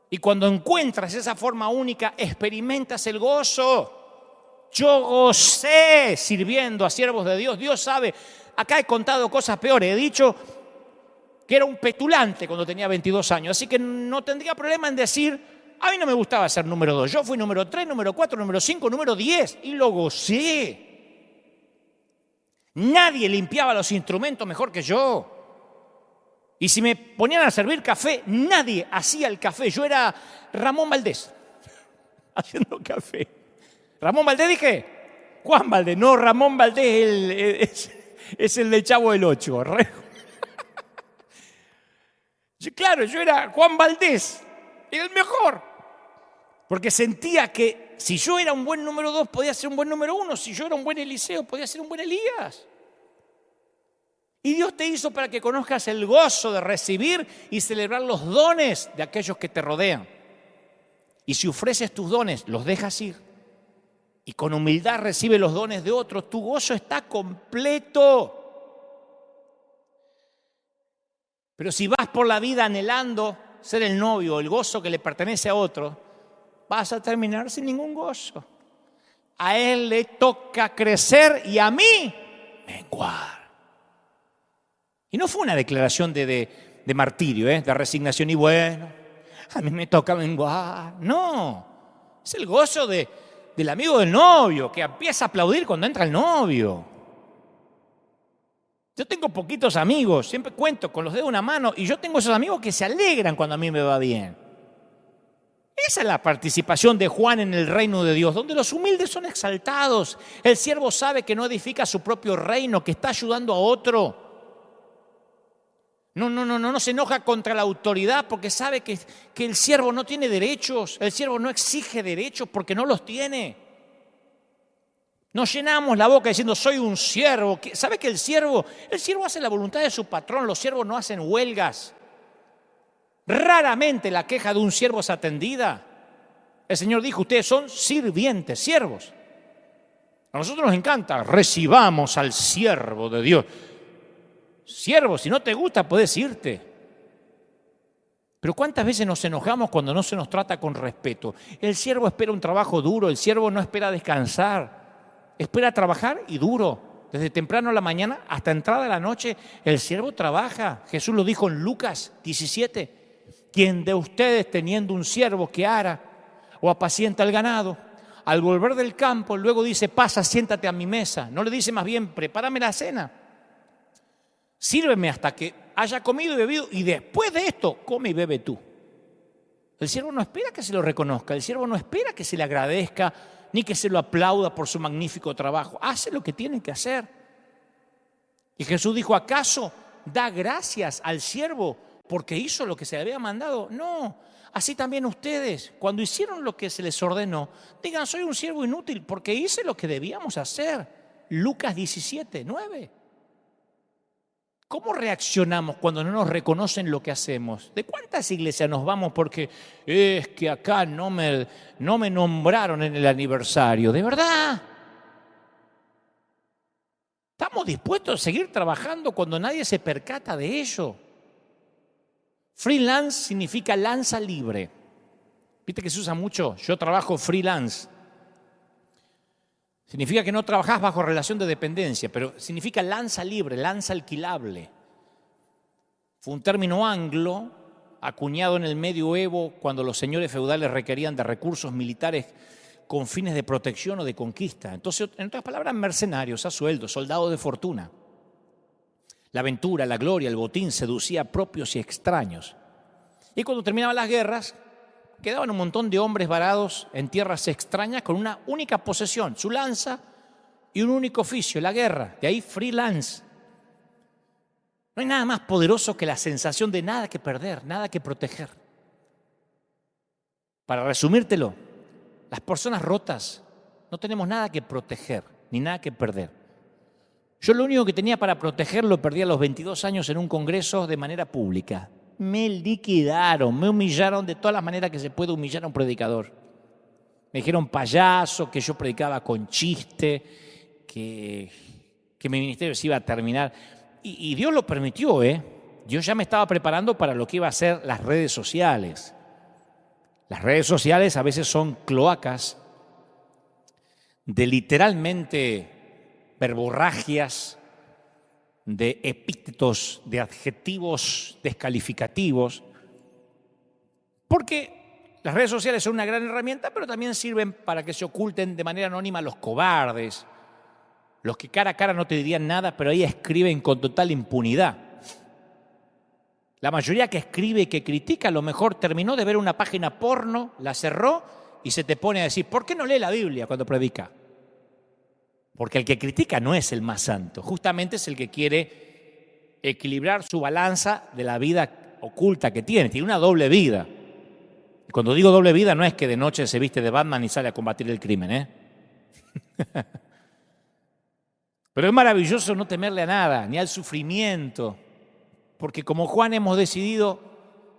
Y cuando encuentras esa forma única, experimentas el gozo. Yo gocé sirviendo a siervos de Dios. Dios sabe, acá he contado cosas peores. He dicho que era un petulante cuando tenía 22 años. Así que no tendría problema en decir, a mí no me gustaba ser número 2. Yo fui número 3, número 4, número 5, número 10. Y lo gocé. Nadie limpiaba los instrumentos mejor que yo. Y si me ponían a servir café, nadie hacía el café. Yo era Ramón Valdés, haciendo café. ¿Ramón Valdés dije? Juan Valdés. No, Ramón Valdés es el del Chavo del Ocho. Claro, yo era Juan Valdés, el mejor. Porque sentía que si yo era un buen número 2, podía ser un buen número 1. Si yo era un buen Eliseo, podía ser un buen Elías. Y Dios te hizo para que conozcas el gozo de recibir y celebrar los dones de aquellos que te rodean. Y si ofreces tus dones, los dejas ir. Y con humildad recibes los dones de otros, tu gozo está completo. Pero si vas por la vida anhelando ser el novio, el gozo que le pertenece a otro, vas a terminar sin ningún gozo. A él le toca crecer y a mí menguar. Y no fue una declaración de martirio, de resignación y bueno, a mí me toca menguar. No, es el gozo del amigo del novio que empieza a aplaudir cuando entra el novio. Yo tengo poquitos amigos, siempre cuento con los dedos de una mano, y yo tengo esos amigos que se alegran cuando a mí me va bien. Esa es la participación de Juan en el reino de Dios, donde los humildes son exaltados. El siervo sabe que no edifica su propio reino, que está ayudando a otro. No se enoja contra la autoridad porque sabe que el siervo no tiene derechos. El siervo no exige derechos porque no los tiene. Nos llenamos la boca diciendo soy un siervo. ¿Sabe que el siervo hace la voluntad de su patrón? Los siervos no hacen huelgas. Raramente la queja de un siervo es atendida. El Señor dijo, ustedes son sirvientes, siervos. A nosotros nos encanta, recibamos al siervo de Dios. Siervo, si no te gusta, puedes irte. Pero ¿cuántas veces nos enojamos cuando no se nos trata con respeto? El siervo espera un trabajo duro, el siervo no espera descansar, espera trabajar y duro. Desde temprano a la mañana hasta entrada de la noche, el siervo trabaja. Jesús lo dijo en Lucas 17. ¿Quién de ustedes, teniendo un siervo que ara o apacienta el ganado, al volver del campo, luego dice, pasa, siéntate a mi mesa? No le dice más bien, prepárame la cena. Sírveme hasta que haya comido y bebido y después de esto, come y bebe tú. El siervo no espera que se lo reconozca, el siervo no espera que se le agradezca ni que se lo aplauda por su magnífico trabajo. Hace lo que tiene que hacer. Y Jesús dijo, ¿acaso da gracias al siervo porque hizo lo que se le había mandado? No, así también ustedes, cuando hicieron lo que se les ordenó, digan, soy un siervo inútil porque hice lo que debíamos hacer. Lucas 17, 9. ¿Cómo reaccionamos cuando no nos reconocen lo que hacemos? ¿De cuántas iglesias nos vamos porque es que acá no me nombraron en el aniversario? ¿De verdad? ¿Estamos dispuestos a seguir trabajando cuando nadie se percata de ello? Freelance significa lanza libre. ¿Viste que se usa mucho? Yo trabajo freelance. Significa que no trabajás bajo relación de dependencia, pero significa lanza libre, lanza alquilable. Fue un término anglo acuñado en el medioevo cuando los señores feudales requerían de recursos militares con fines de protección o de conquista. Entonces, en otras palabras, mercenarios a sueldo, soldados de fortuna. La aventura, la gloria, el botín seducía a propios y extraños. Y cuando terminaban las guerras, quedaban un montón de hombres varados en tierras extrañas con una única posesión, su lanza y un único oficio, la guerra. De ahí freelance. No hay nada más poderoso que la sensación de nada que perder, nada que proteger. Para resumírtelo, las personas rotas no tenemos nada que proteger ni nada que perder. Yo lo único que tenía para proteger lo perdí a los 22 años en un congreso de manera pública. Me liquidaron, me humillaron de todas las maneras que se puede humillar a un predicador. Me dijeron payaso, que yo predicaba con chiste, que mi ministerio se iba a terminar. Y Dios lo permitió, Dios ya me estaba preparando para lo que iba a ser las redes sociales. Las redes sociales a veces son cloacas de literalmente verborragias, de epítetos, de adjetivos descalificativos, porque las redes sociales son una gran herramienta, pero también sirven para que se oculten de manera anónima los cobardes, los que cara a cara no te dirían nada, pero ahí escriben con total impunidad. La mayoría que escribe y que critica a lo mejor terminó de ver una página porno, la cerró y se te pone a decir, ¿por qué no lee la Biblia cuando predica? Porque el que critica no es el más santo, justamente es el que quiere equilibrar su balanza de la vida oculta que tiene una doble vida. Y cuando digo doble vida no es que de noche se viste de Batman y sale a combatir el crimen, Pero es maravilloso no temerle a nada, ni al sufrimiento, porque como Juan hemos decidido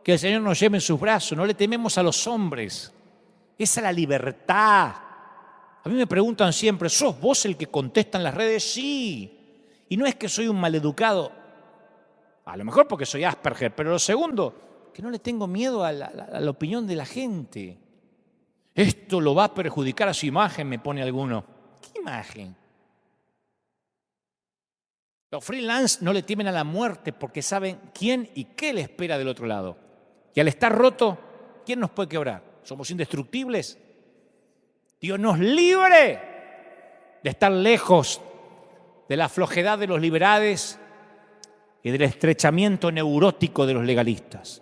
que el Señor nos lleve en sus brazos, no le tememos a los hombres. Esa es la libertad. A mí me preguntan siempre, ¿sos vos el que contesta en las redes? Sí. Y no es que soy un maleducado, a lo mejor porque soy Asperger, pero lo segundo, que no le tengo miedo a la opinión de la gente. Esto lo va a perjudicar a su imagen, me pone alguno. ¿Qué imagen? Los freelance no le temen a la muerte porque saben quién y qué le espera del otro lado. Y al estar roto, ¿quién nos puede quebrar? ¿Somos indestructibles? Dios nos libre de estar lejos de la flojedad de los liberales y del estrechamiento neurótico de los legalistas.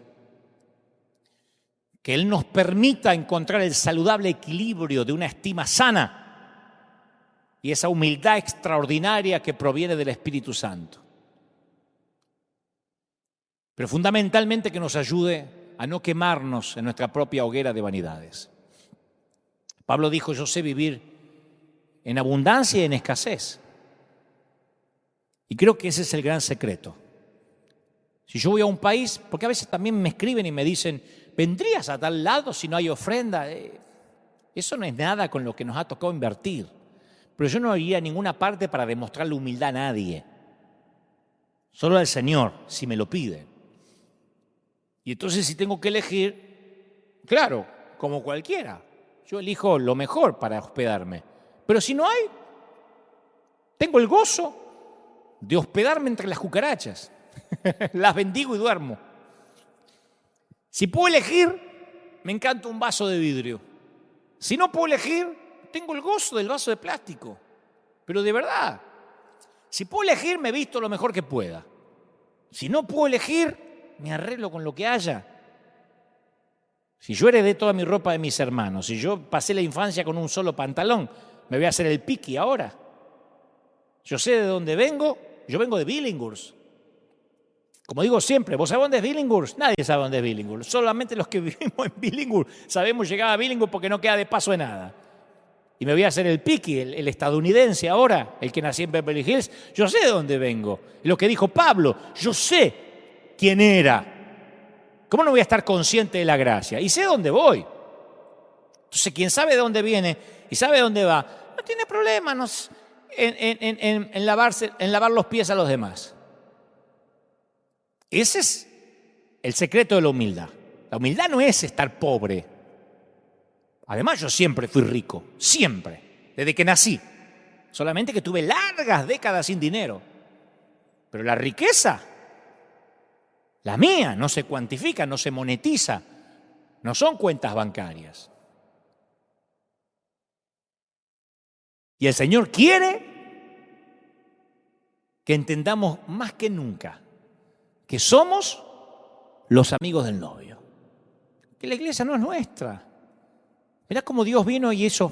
que Él nos permita encontrar el saludable equilibrio de una estima sana y esa humildad extraordinaria que proviene del Espíritu Santo. Pero fundamentalmente que nos ayude a no quemarnos en nuestra propia hoguera de vanidades. Pablo dijo, yo sé vivir en abundancia y en escasez. Y creo que ese es el gran secreto. Si yo voy a un país, porque a veces también me escriben y me dicen, ¿vendrías a tal lado si no hay ofrenda? Eso no es nada con lo que nos ha tocado invertir. Pero yo no iría a ninguna parte para demostrarle humildad a nadie. Solo al Señor, si me lo pide. Y entonces si tengo que elegir, claro, como cualquiera, yo elijo lo mejor para hospedarme. Pero si no hay, tengo el gozo de hospedarme entre las cucarachas. Las bendigo y duermo. Si puedo elegir, me encanta un vaso de vidrio. Si no puedo elegir, tengo el gozo del vaso de plástico. Pero de verdad, si puedo elegir, me visto lo mejor que pueda. Si no puedo elegir, me arreglo con lo que haya. Si yo heredé toda mi ropa de mis hermanos, si yo pasé la infancia con un solo pantalón, me voy a hacer el piqui ahora. Yo sé de dónde vengo, yo vengo de Billinghurst. Como digo siempre, ¿vos sabés dónde es Billinghurst? Nadie sabe dónde es Billinghurst. Solamente los que vivimos en Billinghurst sabemos llegar a Billinghurst porque no queda de paso de nada. Y me voy a hacer el piqui, el estadounidense ahora, el que nací en Beverly Hills. Yo sé de dónde vengo. Lo que dijo Pablo, yo sé quién era. ¿Cómo no voy a estar consciente de la gracia? Y sé dónde voy. Entonces, quien sabe de dónde viene y sabe de dónde va, no tiene problema en lavar los pies a los demás. Ese es el secreto de la humildad. La humildad no es estar pobre. Además, yo siempre fui rico, siempre, desde que nací. Solamente que tuve largas décadas sin dinero. Pero la riqueza, la mía, no se cuantifica, no se monetiza, no son cuentas bancarias. Y el Señor quiere que entendamos más que nunca que somos los amigos del novio. Que la iglesia no es nuestra. Mirá cómo Dios vino y hizo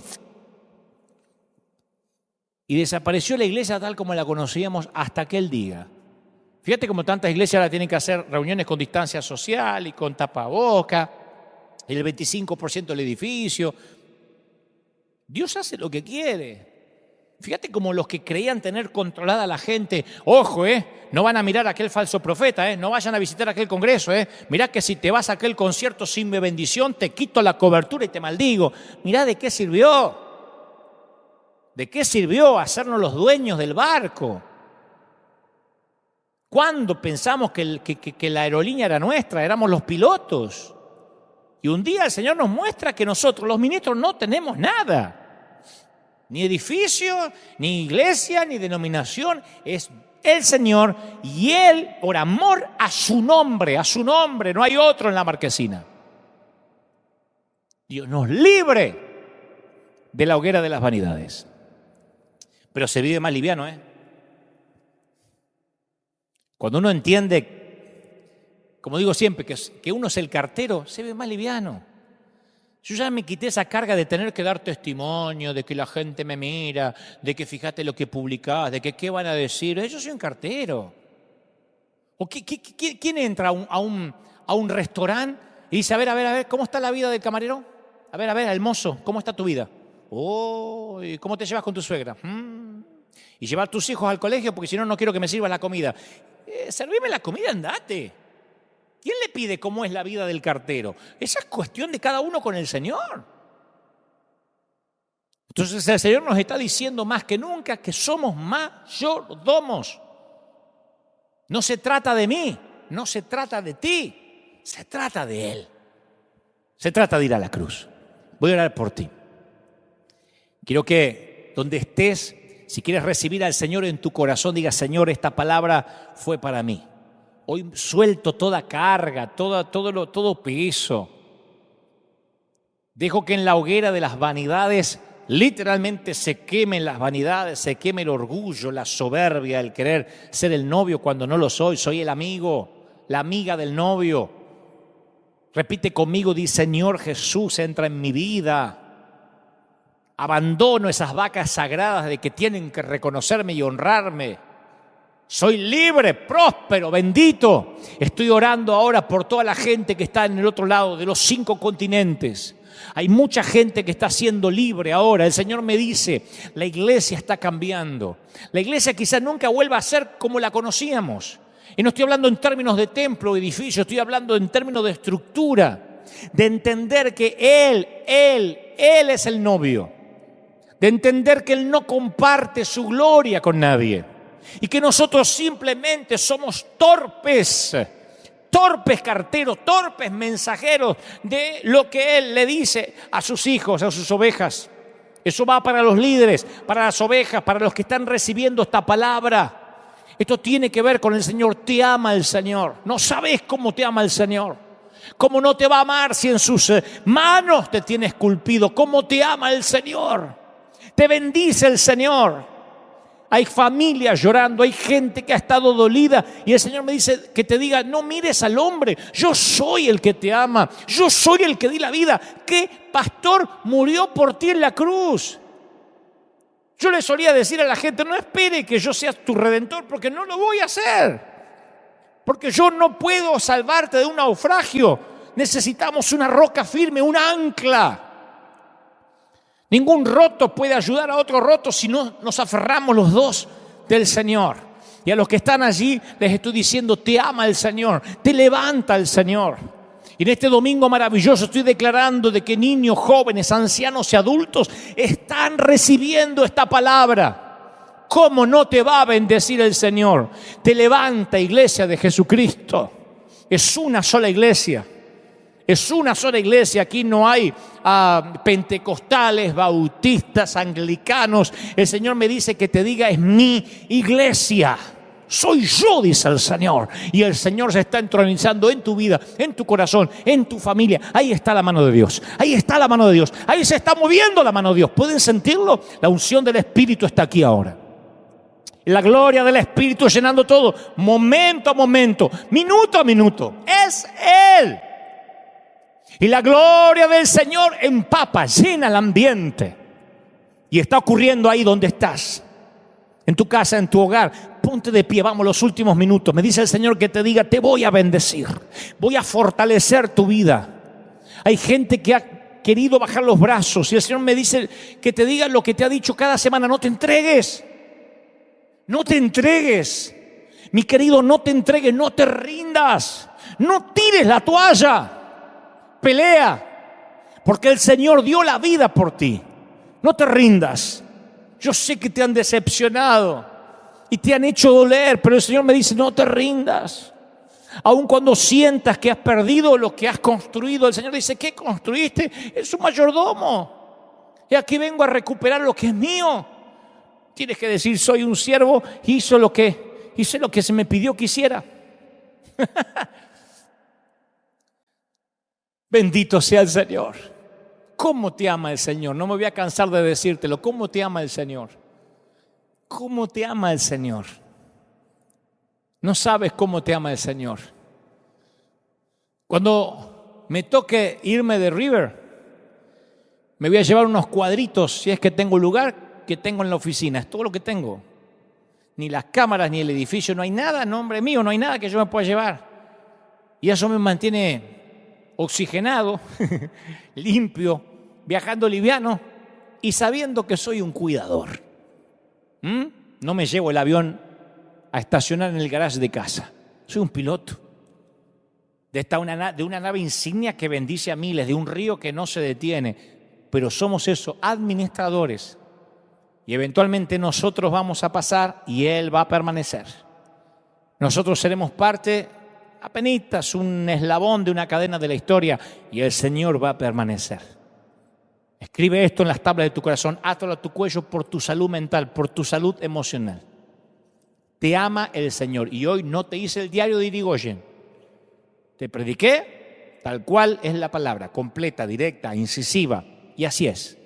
y desapareció la iglesia tal como la conocíamos hasta aquel día. Fíjate cómo tantas iglesias ahora tienen que hacer reuniones con distancia social y con tapaboca, el 25% del edificio. Dios hace lo que quiere. Fíjate como los que creían tener controlada a la gente, ojo, no van a mirar a aquel falso profeta, no vayan a visitar aquel congreso, mirá que si te vas a aquel concierto sin mi bendición, te quito la cobertura y te maldigo. Mirá de qué sirvió. ¿De qué sirvió hacernos los dueños del barco? ¿Cuándo pensamos que la aerolínea era nuestra? Éramos los pilotos. Y un día el Señor nos muestra que nosotros, los ministros, no tenemos nada. Ni edificio, ni iglesia, ni denominación. Es el Señor y Él, por amor a su nombre, no hay otro en la marquesina. Dios nos libre de la hoguera de las vanidades. Pero se vive más liviano, Cuando uno entiende, como digo siempre, que uno es el cartero, se ve más liviano. Yo ya me quité esa carga de tener que dar testimonio, de que la gente me mira, de que fíjate lo que publicás, de que qué van a decir. Yo soy un cartero. ¿O quién entra a un restaurante y dice, a ver, ¿cómo está la vida del camarero? A ver, el mozo, ¿cómo está tu vida? Oh, ¿cómo te llevas con tu suegra? Y llevar a tus hijos al colegio porque si no, no quiero que me sirvas la comida. Servime la comida, andate. ¿Quién le pide cómo es la vida del cartero? Esa es cuestión de cada uno con el Señor. Entonces el Señor nos está diciendo más que nunca que somos mayordomos. No se trata de mí, no se trata de ti, se trata de Él. Se trata de ir a la cruz. Voy a orar por ti. Quiero que donde estés, si quieres recibir al Señor en tu corazón, diga, Señor, esta palabra fue para mí. Hoy suelto toda carga, todo peso. Dejo que en la hoguera de las vanidades literalmente se quemen las vanidades, se queme el orgullo, la soberbia, el querer ser el novio cuando no lo soy. Soy el amigo, la amiga del novio. Repite conmigo, di: Señor Jesús, entra en mi vida. Abandono esas vacas sagradas de que tienen que reconocerme y honrarme. Soy libre, próspero, bendito. Estoy orando ahora por toda la gente que está en el otro lado de los 5 continentes. Hay mucha gente que está siendo libre ahora. El Señor me dice, la iglesia está cambiando. La iglesia quizás nunca vuelva a ser como la conocíamos. Y no estoy hablando en términos de templo o edificio, estoy hablando en términos de estructura, de entender que Él es el novio, de entender que Él no comparte su gloria con nadie y que nosotros simplemente somos torpes carteros, torpes mensajeros de lo que Él le dice a sus hijos, a sus ovejas. Eso va para los líderes, para las ovejas, para los que están recibiendo esta palabra. Esto tiene que ver con el Señor. Te ama el Señor. No sabes cómo te ama el Señor. ¿Cómo no te va a amar si en sus manos te tiene esculpido? ¿Cómo te ama el Señor? Te bendice el Señor. Hay familias llorando, hay gente que ha estado dolida y el Señor me dice que te diga: no mires al hombre, yo soy el que te ama, yo soy el que di la vida. ¿Qué pastor murió por ti en la cruz? Yo le solía decir a la gente: no espere que yo sea tu redentor, porque no lo voy a hacer. Porque yo no puedo salvarte de un naufragio. Necesitamos una roca firme, un ancla. Ningún roto puede ayudar a otro roto si no nos aferramos los dos del Señor. Y a los que están allí les estoy diciendo: te ama el Señor, te levanta el Señor. Y en este domingo maravilloso estoy declarando de que niños, jóvenes, ancianos y adultos están recibiendo esta palabra. ¿Cómo no te va a bendecir el Señor? Te levanta, iglesia de Jesucristo. Es una sola iglesia. Es una sola iglesia. Aquí no hay pentecostales, bautistas, anglicanos. El Señor me dice que te diga: es mi iglesia. Soy yo, dice el Señor. Y el Señor se está entronizando en tu vida, en tu corazón, en tu familia. Ahí está la mano de Dios. Ahí está la mano de Dios. Ahí se está moviendo la mano de Dios. ¿Pueden sentirlo? La unción del Espíritu está aquí ahora. La gloria del Espíritu llenando todo. Momento a momento, minuto a minuto. Es Él. Y la gloria del Señor empapa, llena el ambiente. Y está ocurriendo ahí donde estás. En tu casa, en tu hogar. Ponte de pie, vamos, los últimos minutos. Me dice el Señor que te diga: te voy a bendecir. Voy a fortalecer tu vida. Hay gente que ha querido bajar los brazos. Y el Señor me dice que te diga lo que te ha dicho cada semana: no te entregues. No te entregues. Mi querido, no te entregues, no te rindas. No tires la toalla. Pelea, porque el Señor dio la vida por ti. No te rindas. Yo sé que te han decepcionado y te han hecho doler, pero el Señor me dice: no te rindas. Aun cuando sientas que has perdido lo que has construido, el Señor dice: ¿qué construiste? Es un mayordomo. Y aquí vengo a recuperar lo que es mío. Tienes que decir: soy un siervo, hice lo que se me pidió que hiciera. Bendito sea el Señor. ¿Cómo te ama el Señor? No me voy a cansar de decírtelo. ¿Cómo te ama el Señor? ¿Cómo te ama el Señor? No sabes cómo te ama el Señor. Cuando me toque irme de River, me voy a llevar unos cuadritos, si es que tengo lugar, que tengo en la oficina. Es todo lo que tengo. Ni las cámaras, ni el edificio, no hay nada en nombre mío, no hay nada que yo me pueda llevar. Y eso me mantiene oxigenado, limpio, viajando liviano y sabiendo que soy un cuidador. No me llevo el avión a estacionar en el garaje de casa. Soy un piloto de una nave insignia que bendice a miles, de un río que no se detiene. Pero somos eso, administradores. Y eventualmente nosotros vamos a pasar y Él va a permanecer. Nosotros seremos parte, apenitas, un eslabón de una cadena de la historia, y el Señor va a permanecer. Escribe esto en las tablas de tu corazón, átalo a tu cuello por tu salud mental, por tu salud emocional. Te ama el Señor. Y hoy no te hice el diario de Irigoyen. Te prediqué tal cual es la palabra, completa, directa, incisiva. Y así es.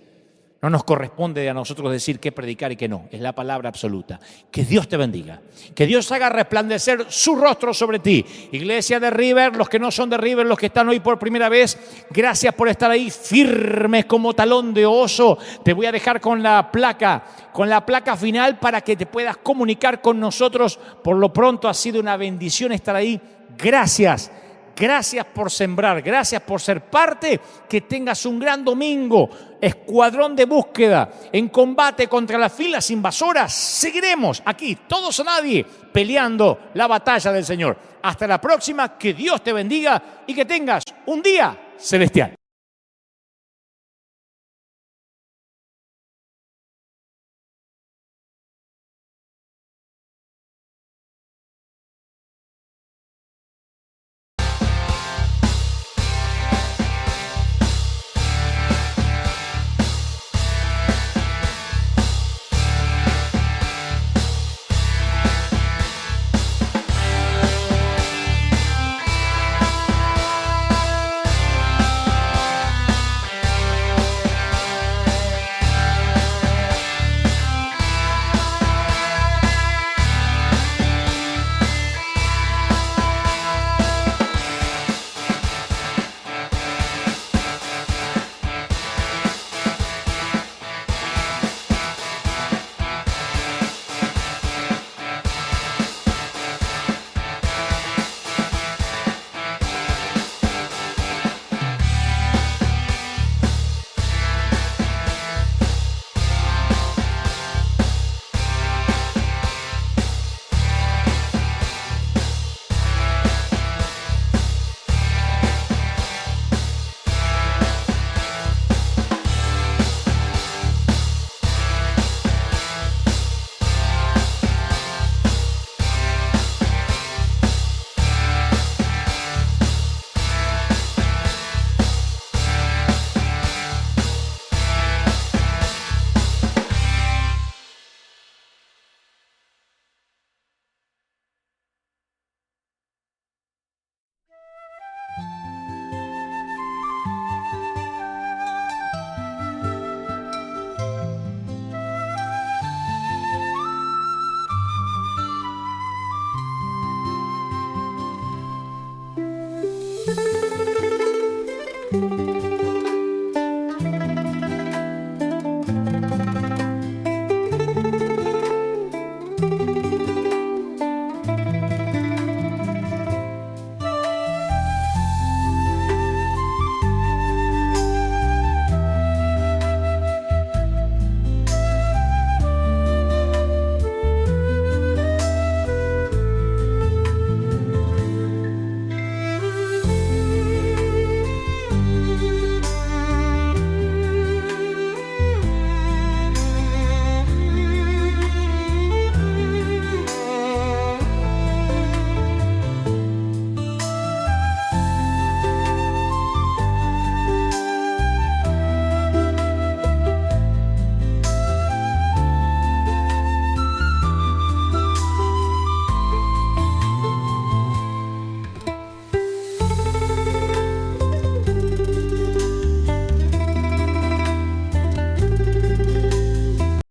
No nos corresponde a nosotros decir qué predicar y qué no. Es la palabra absoluta. Que Dios te bendiga. Que Dios haga resplandecer su rostro sobre ti. Iglesia de River, los que no son de River, los que están hoy por primera vez, gracias por estar ahí firmes como talón de oso. Te voy a dejar con la placa final para que te puedas comunicar con nosotros. Por lo pronto ha sido una bendición estar ahí. Gracias. Gracias por sembrar, gracias por ser parte, que tengas un gran domingo. Escuadrón de búsqueda en combate contra las filas invasoras. Seguiremos aquí, todos o nadie, peleando la batalla del Señor. Hasta la próxima, que Dios te bendiga y que tengas un día celestial.